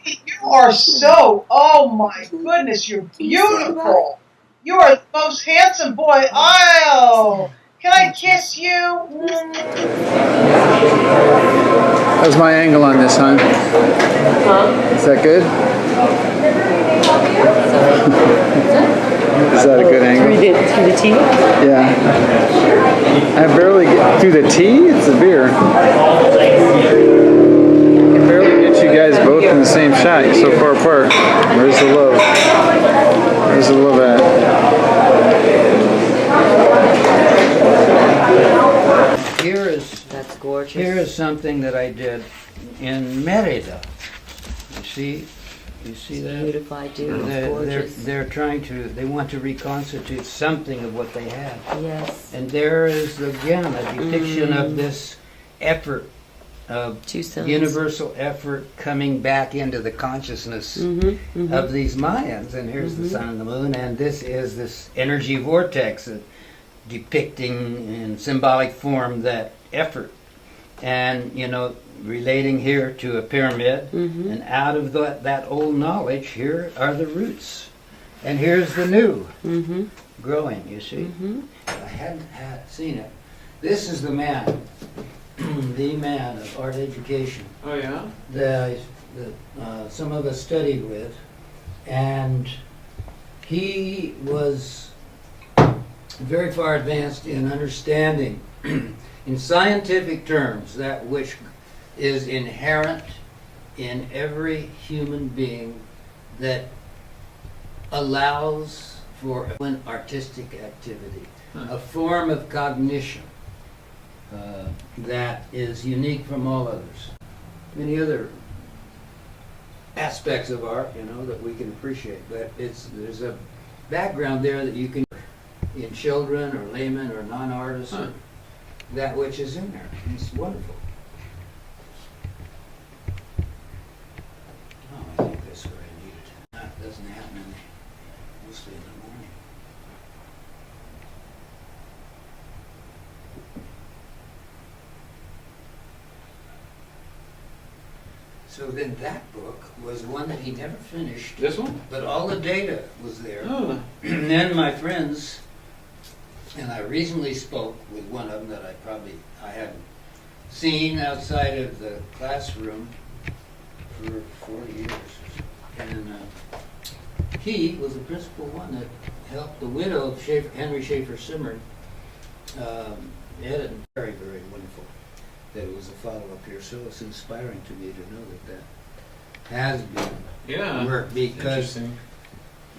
You are so, oh my goodness, you're beautiful. You are the most handsome boy. Oh, can I kiss you? How's my angle on this, hon? Is that good? Is that a good angle? Through the tea? Yeah. I barely get through the tea? It's the beer. I can barely get you guys both in the same shot. You're so far apart. Where's the love? Where's the love at? That's gorgeous. Here is something that I did in Merida. You see that? Beautified, dude. Gorgeous. They're trying to, they want to reconstitute something of what they had. Yes. And there is, again, a depiction of this effort, of Two suns. universal effort coming back into the consciousness of these Mayans. And here's the sun and the moon, and this is this energy vortex depicting in symbolic form that effort. And, you know, relating here to a pyramid, and out of that old knowledge, here are the roots. And here's the new growing, you see. I hadn't seen it. This is the man, the man of art education. Oh, yeah? That some of us studied with. And he was very far advanced in understanding, in scientific terms, that which is inherent in every human being that allows for an artistic activity, a form of cognition that is unique from all others. Many other aspects of art, you know, that we can appreciate, but there's a background there that you can, in children or laymen or non-artists, that which is in there. It's wonderful. Oh, I think that's where I need it. That doesn't happen mostly in the morning. So then that book was one that he never finished. This one? But all the data was there. Oh. And then my friends, and I recently spoke with one of them that I hadn't seen outside of the classroom for 40 years. And he was the principal one that helped the widow of Henry Schaefer Simard edit. Very, very wonderful that it was a follow-up here. So it's inspiring to me to know that has been work, because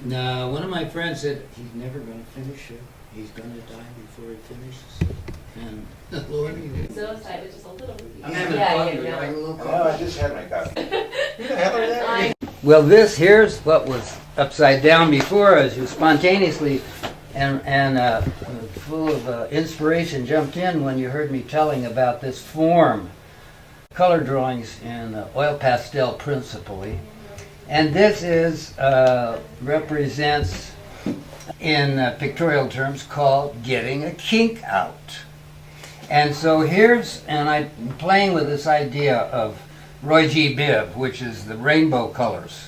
now one of my friends said he's never going to finish it. He's going to die before he finishes it. And the Lord, So excited, just a little. I'm having coffee. Would you like a little coffee? No, I just had my coffee. You don't have any of that? Well, here's what was upside down before us. You spontaneously and full of inspiration jumped in when you heard me telling about this form. Color drawings in oil pastel principally. And this represents, in pictorial terms, called getting a kink out. And so and I'm playing with this idea of Roy G. Biv, which is the rainbow colors.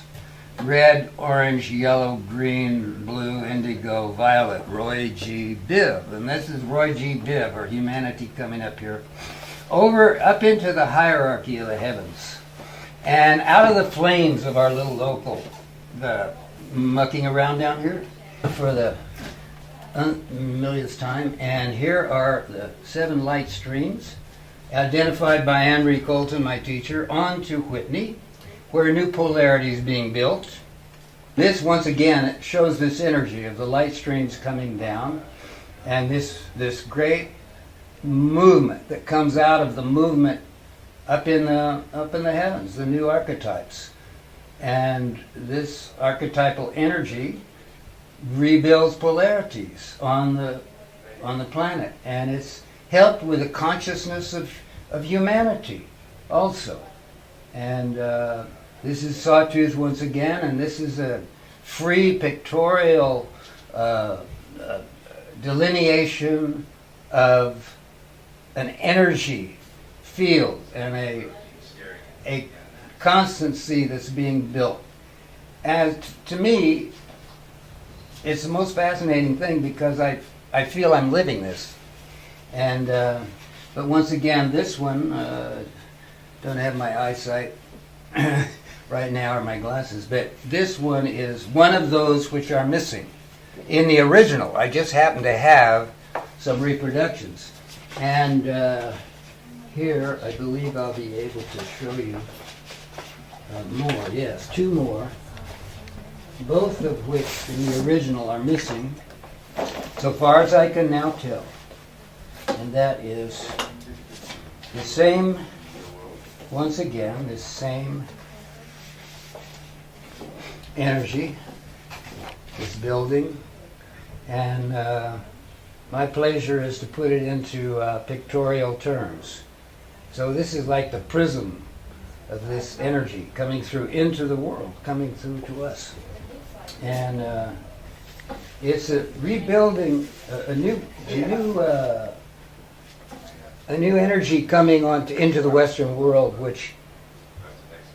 Red, orange, yellow, green, blue, indigo, violet. Roy G. Biv. And this is Roy G. Biv, or humanity coming up here, up into the hierarchy of the heavens. And out of the flames of our little local, mucking around down here for the millionth time. And here are the 7 light streams, identified by Henry Colton, my teacher, on to Whitney, where a new polarity is being built. This, once again, it shows this energy of the light streams coming down, and this great movement that comes out of the movement up in the heavens, the new archetypes. And this archetypal energy rebuilds polarities on the planet, and it's helped with the consciousness of humanity also. And this is Sawtooth once again, and this is a free pictorial delineation of an energy field and a constancy that's being built. And to me, it's the most fascinating thing because I feel I'm living this. And but once again, this one, don't have my eyesight right now or my glasses, but this one is one of those which are missing in the original. I just happen to have some reproductions. And here, I believe I'll be able to show you more. Yes, two more, both of which in the original are missing, so far as I can now tell. And that is the same, once again, this same energy, this building, and my pleasure is to put it into pictorial terms. So this is like the prism of this energy coming through into the world, coming through to us. And it's a rebuilding, a new energy coming into the Western world, which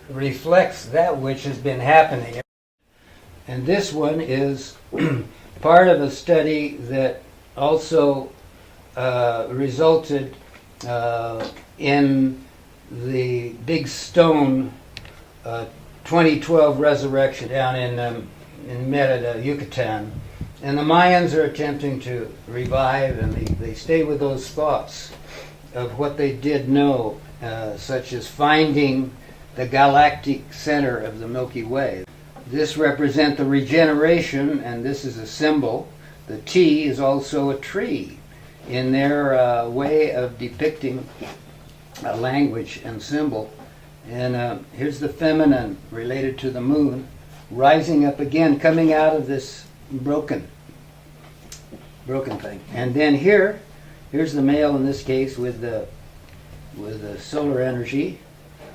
reflects that which has been happening. And this one is part of a study that also resulted in the big stone 2012 resurrection down in Merida, Yucatan. And the Mayans are attempting to revive, and they stay with those thoughts of what they did know, such as finding the galactic center of the Milky Way. This represents the regeneration, and this is a symbol. The T is also a tree in their way of depicting a language and symbol. And here's the feminine related to the moon, rising up again, coming out of this broken thing. And then here's the male in this case with the solar energy,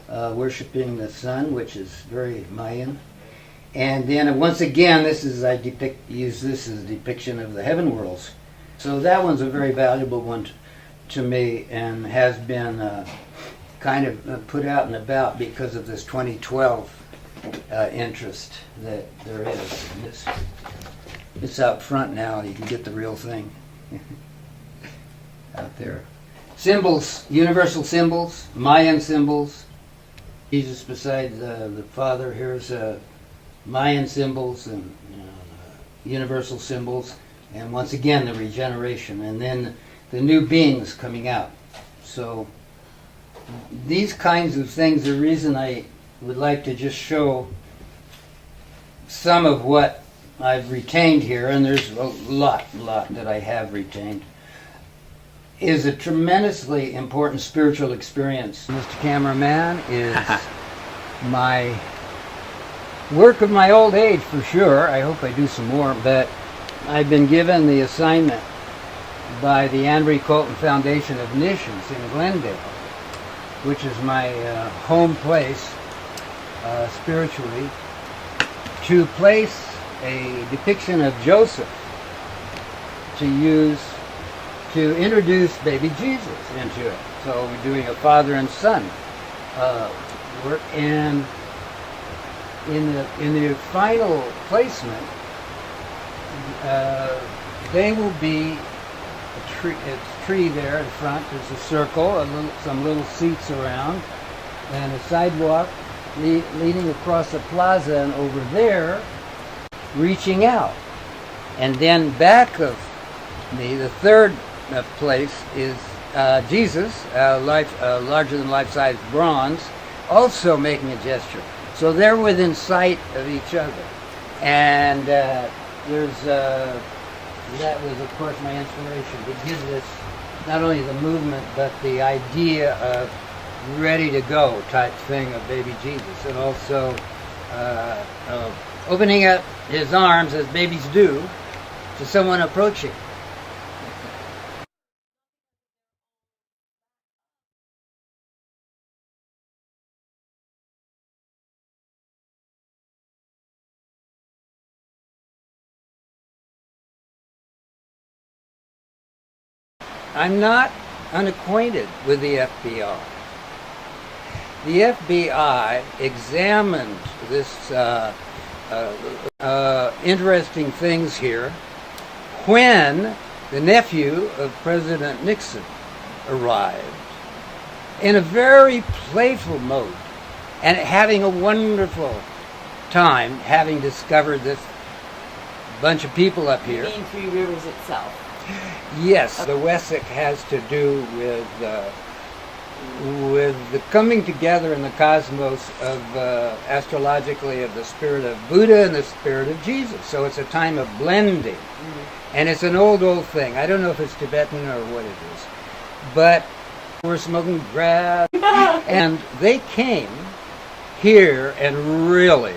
worshiping the sun, which is very Mayan. And then once again, this is use this as a depiction of the heaven worlds. So that one's a very valuable one to me, and has been kind of put out and about because of this 2012 interest that there is. It's out front now. You can get the real thing out there. Symbols, universal symbols, Mayan symbols. Jesus beside the Father. Here's Mayan symbols and universal symbols, and once again the regeneration, and then the new beings coming out. So these kinds of things, the reason I would like to just show some of what I've retained here, and there's a lot that I have retained, is a tremendously important spiritual experience. Mr. Cameraman is my work of my old age, for sure. I hope I do some more, but I've been given the assignment by the Andrew Colton Foundation of Missions in Glendale, which is my home place spiritually, to place a depiction of Joseph to introduce baby Jesus into it. So we're doing a father and son work, and in the final placement, they will be a tree there in front. There's a circle, some little seats around, and a sidewalk leading across the plaza, and over there, reaching out. And then back of me, the third place is Jesus, larger than life-size bronze, also making a gesture. So they're within sight of each other. And that was, of course, my inspiration to give this not only the movement, but the idea of ready to go type thing of baby Jesus, and also opening up his arms as babies do to someone approaching. I'm not unacquainted with the FBR. The FBI examined this interesting things here when the nephew of President Nixon arrived in a very playful mode and having a wonderful time having discovered this bunch of people up here. You mean Three Rivers itself? Yes, the Wessex has to do with the coming together in the cosmos of astrologically of the spirit of Buddha and the spirit of Jesus. So it's a time of blending. And it's an old thing. I don't know if it's Tibetan or what it is. But we're smoking grass. And they came here and really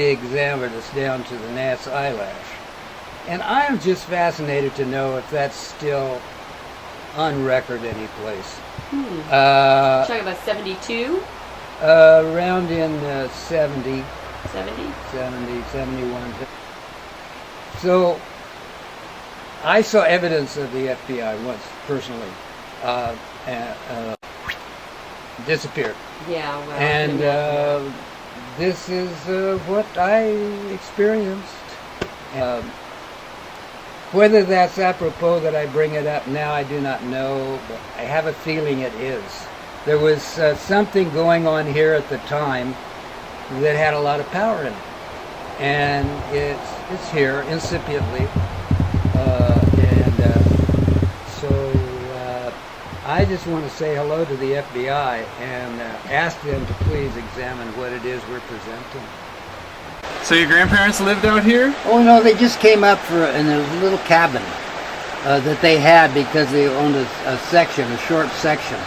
examined us down to the gnat's eyelash. And I'm just fascinated to know if that's still on record any place. Talking about 72? Around in 70. 70? 71. So I saw evidence of the FBI once, personally, disappeared. Yeah, well. And this is what I experienced. Whether that's apropos that I bring it up now, I do not know, but I have a feeling it is. There was something going on here at the time that had a lot of power in it. And it's here, incipiently. So I just want to say hello to the FBI and ask them to please examine what it is we're presenting. So your grandparents lived out here? Oh no, they just came up in a little cabin that they had because they owned a short section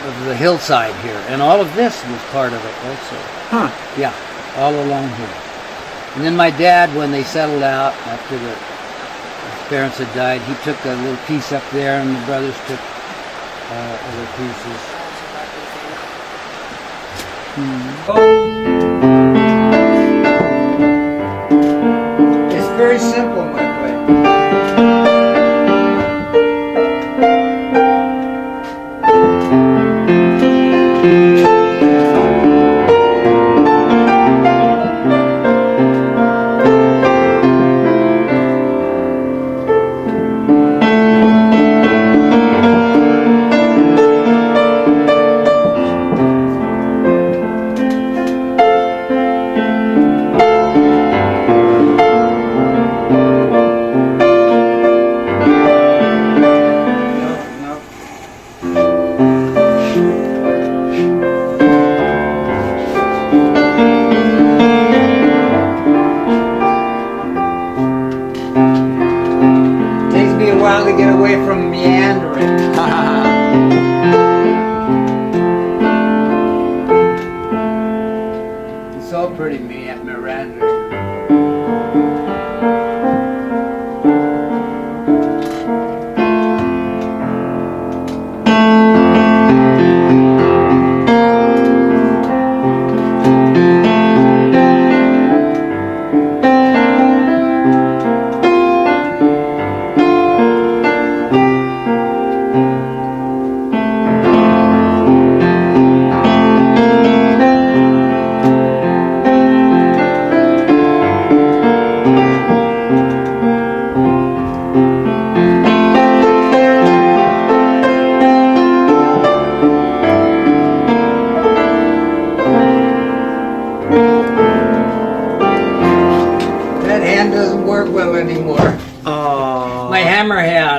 of the hillside here, and all of this was part of it also. Huh. Yeah, all along here. And then my dad, when they settled out after his parents had died, he took a little piece up there, and the brothers took other pieces. It's very simple, my way.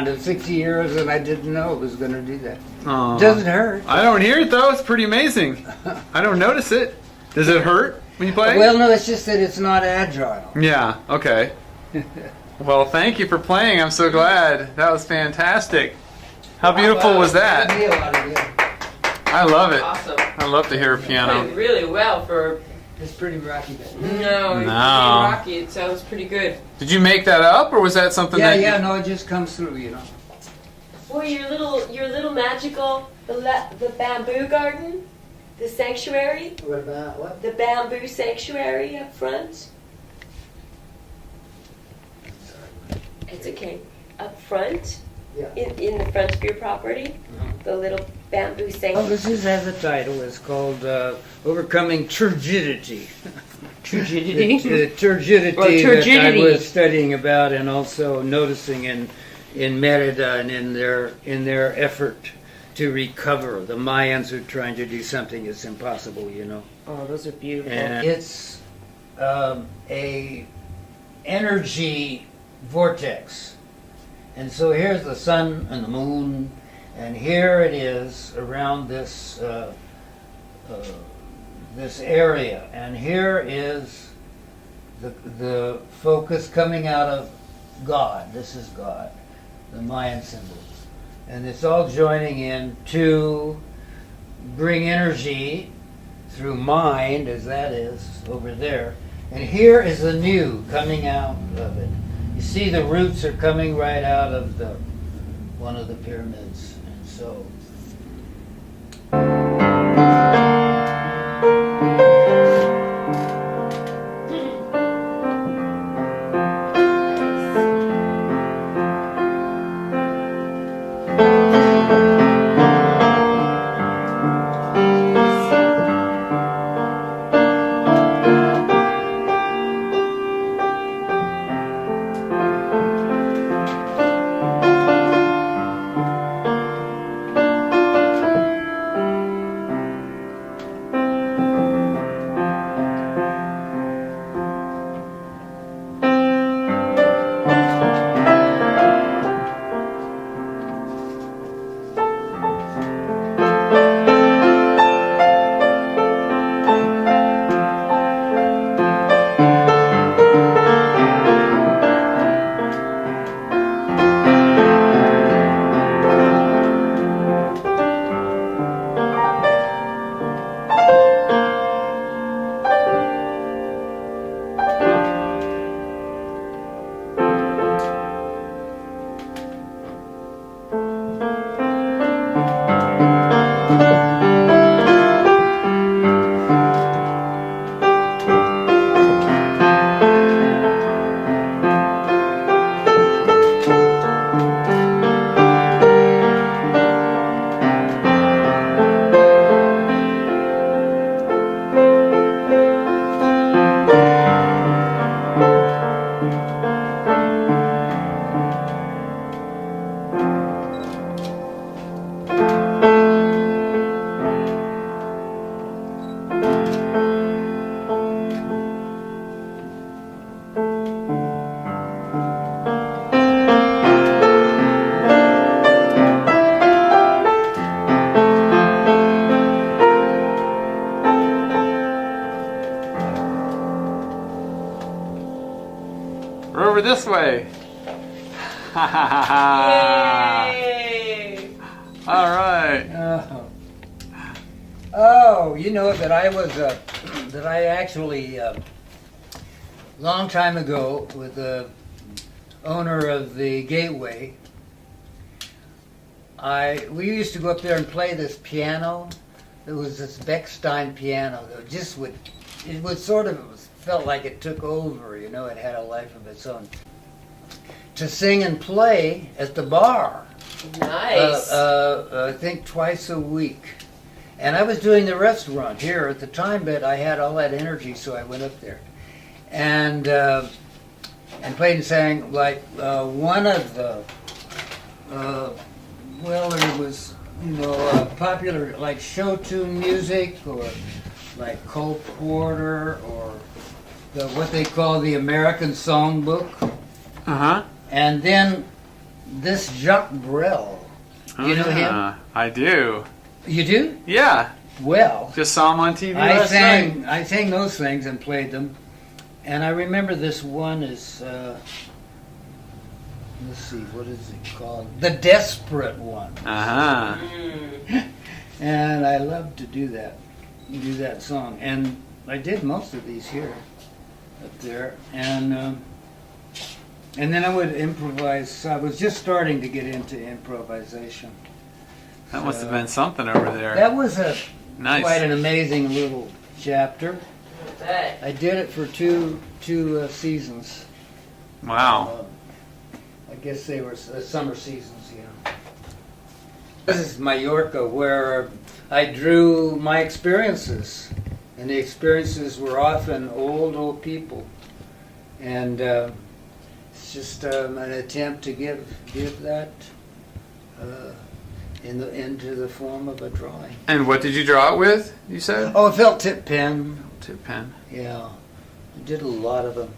Of 60 years, and I didn't know it was going to do that. Aww. Doesn't hurt. I don't hear it though. It's pretty amazing. I don't notice it. Does it hurt when you play? Well, no, it's just that it's not agile. Yeah. Okay. Well, thank you for playing. I'm so glad. That was fantastic. How beautiful was that? I love it. Awesome. I love to hear a piano. Played really well for. It's pretty rocky. No, it's rocky. It sounds pretty good. Did you make that up, or was that something that? Yeah, no, it just comes through, you know. Boy, your little magical the bamboo garden, the sanctuary. What about what? The bamboo sanctuary up front. Sorry. It's okay. Up front. Yeah. In the front of your property. Uh-huh. the little bamboo saying? Well, this has a title. It's called Overcoming Turgidity. Turgidity? The turgidity, Well, turgidity that I was studying about, and also noticing in Merida and in their effort to recover. The Mayans are trying to do something that's impossible, you know. Oh, those are beautiful. And it's a energy vortex. And so here's the sun and the moon, and here it is around this this area, and here is the focus coming out of God. This is God, the Mayan symbol, and it's all joining in to bring energy through mind, as that is over there, and here is the new coming out of it. You see the roots are coming right out of one of the pyramids, and so. We're over this way. Yay! All right. Oh, you know that I actually long time ago with the owner of the Gateway. We used to go up there and play this piano. It was this Bechstein piano that felt like it took over, you know, it had a life of its own. To sing and play at the bar. Nice. I think twice a week. And I was doing the restaurant here at the time, but I had all that energy, so I went up there. And played and sang like one of the, there was, popular like show tune music, or like Cole Porter, or what they call the American Songbook. Uh-huh. And then this Jacques Brel. You know him? I do. You do? Yeah. Well, just saw him on TV I last night. I sang those things and played them. And I remember this one is, let's see, what is it called? The Desperate One. Uh-huh. And I love to do that song. And I did most of these here, up there. And then I would improvise. I was just starting to get into improvisation. That must have been something over there. That was Nice. quite an amazing little chapter. I bet. I did it for two seasons. Wow. I guess they were summer seasons, This is Mallorca, where I drew my experiences, and the experiences were often old people, and it's just an attempt to give that into the form of a drawing. And what did you draw it with, you said? Oh, a felt tip pen. Tip pen. Yeah, I did a lot of them.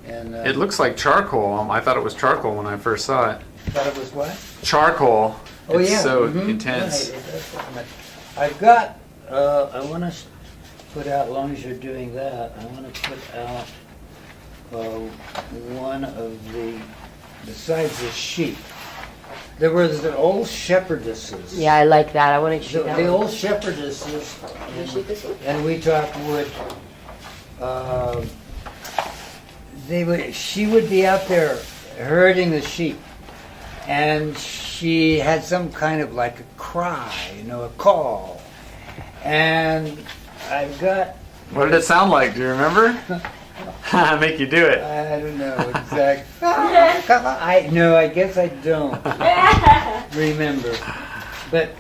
And It looks like charcoal. I thought it was charcoal when I first saw it. thought it was what? Charcoal. Oh, It's yeah. so Mhm. intense. Right, it does look much. I've got, I want to put out, as long as you're doing that, I want to put out one of besides the sheep, there was the old shepherdesses. Yeah, I like that. I want to shoot that The one. old shepherdesses, Can you shoot this one? and we talked wood. She would be out there herding the sheep, and she had some kind of like a cry, a call. And I've got, What did it sound like? Do you remember? Make you do it. I don't know exactly. I guess I don't remember. But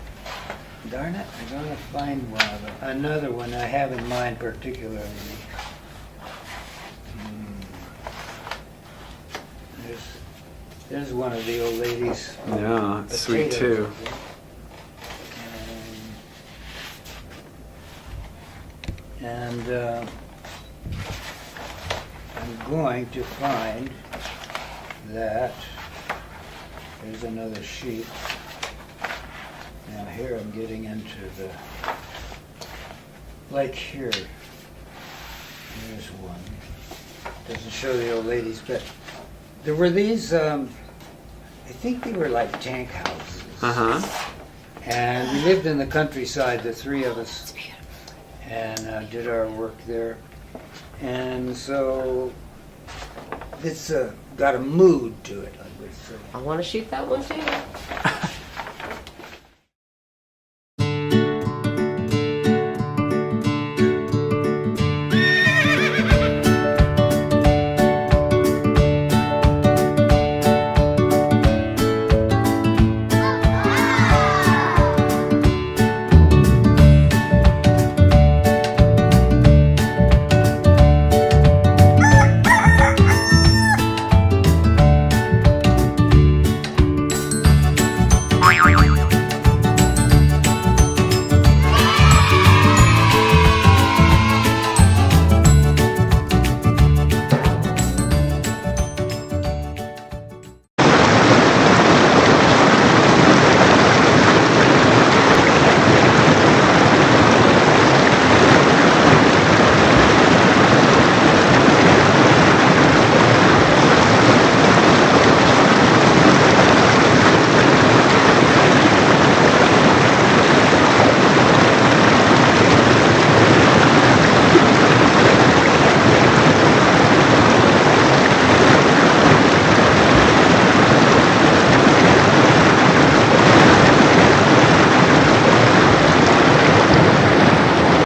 darn it, I'm gonna find another one I have in mind particularly. There's one of the old ladies. Yeah, it's sweet too. And I'm going to find that there's another sheet. Now here I'm getting into like here. Here's one. Doesn't show the old ladies, but there were these, I think they were like tank houses. Uh-huh. And we lived in the countryside, the three of us, and did our work there. And so it's got a mood to it, I would say. I want to shoot that one too.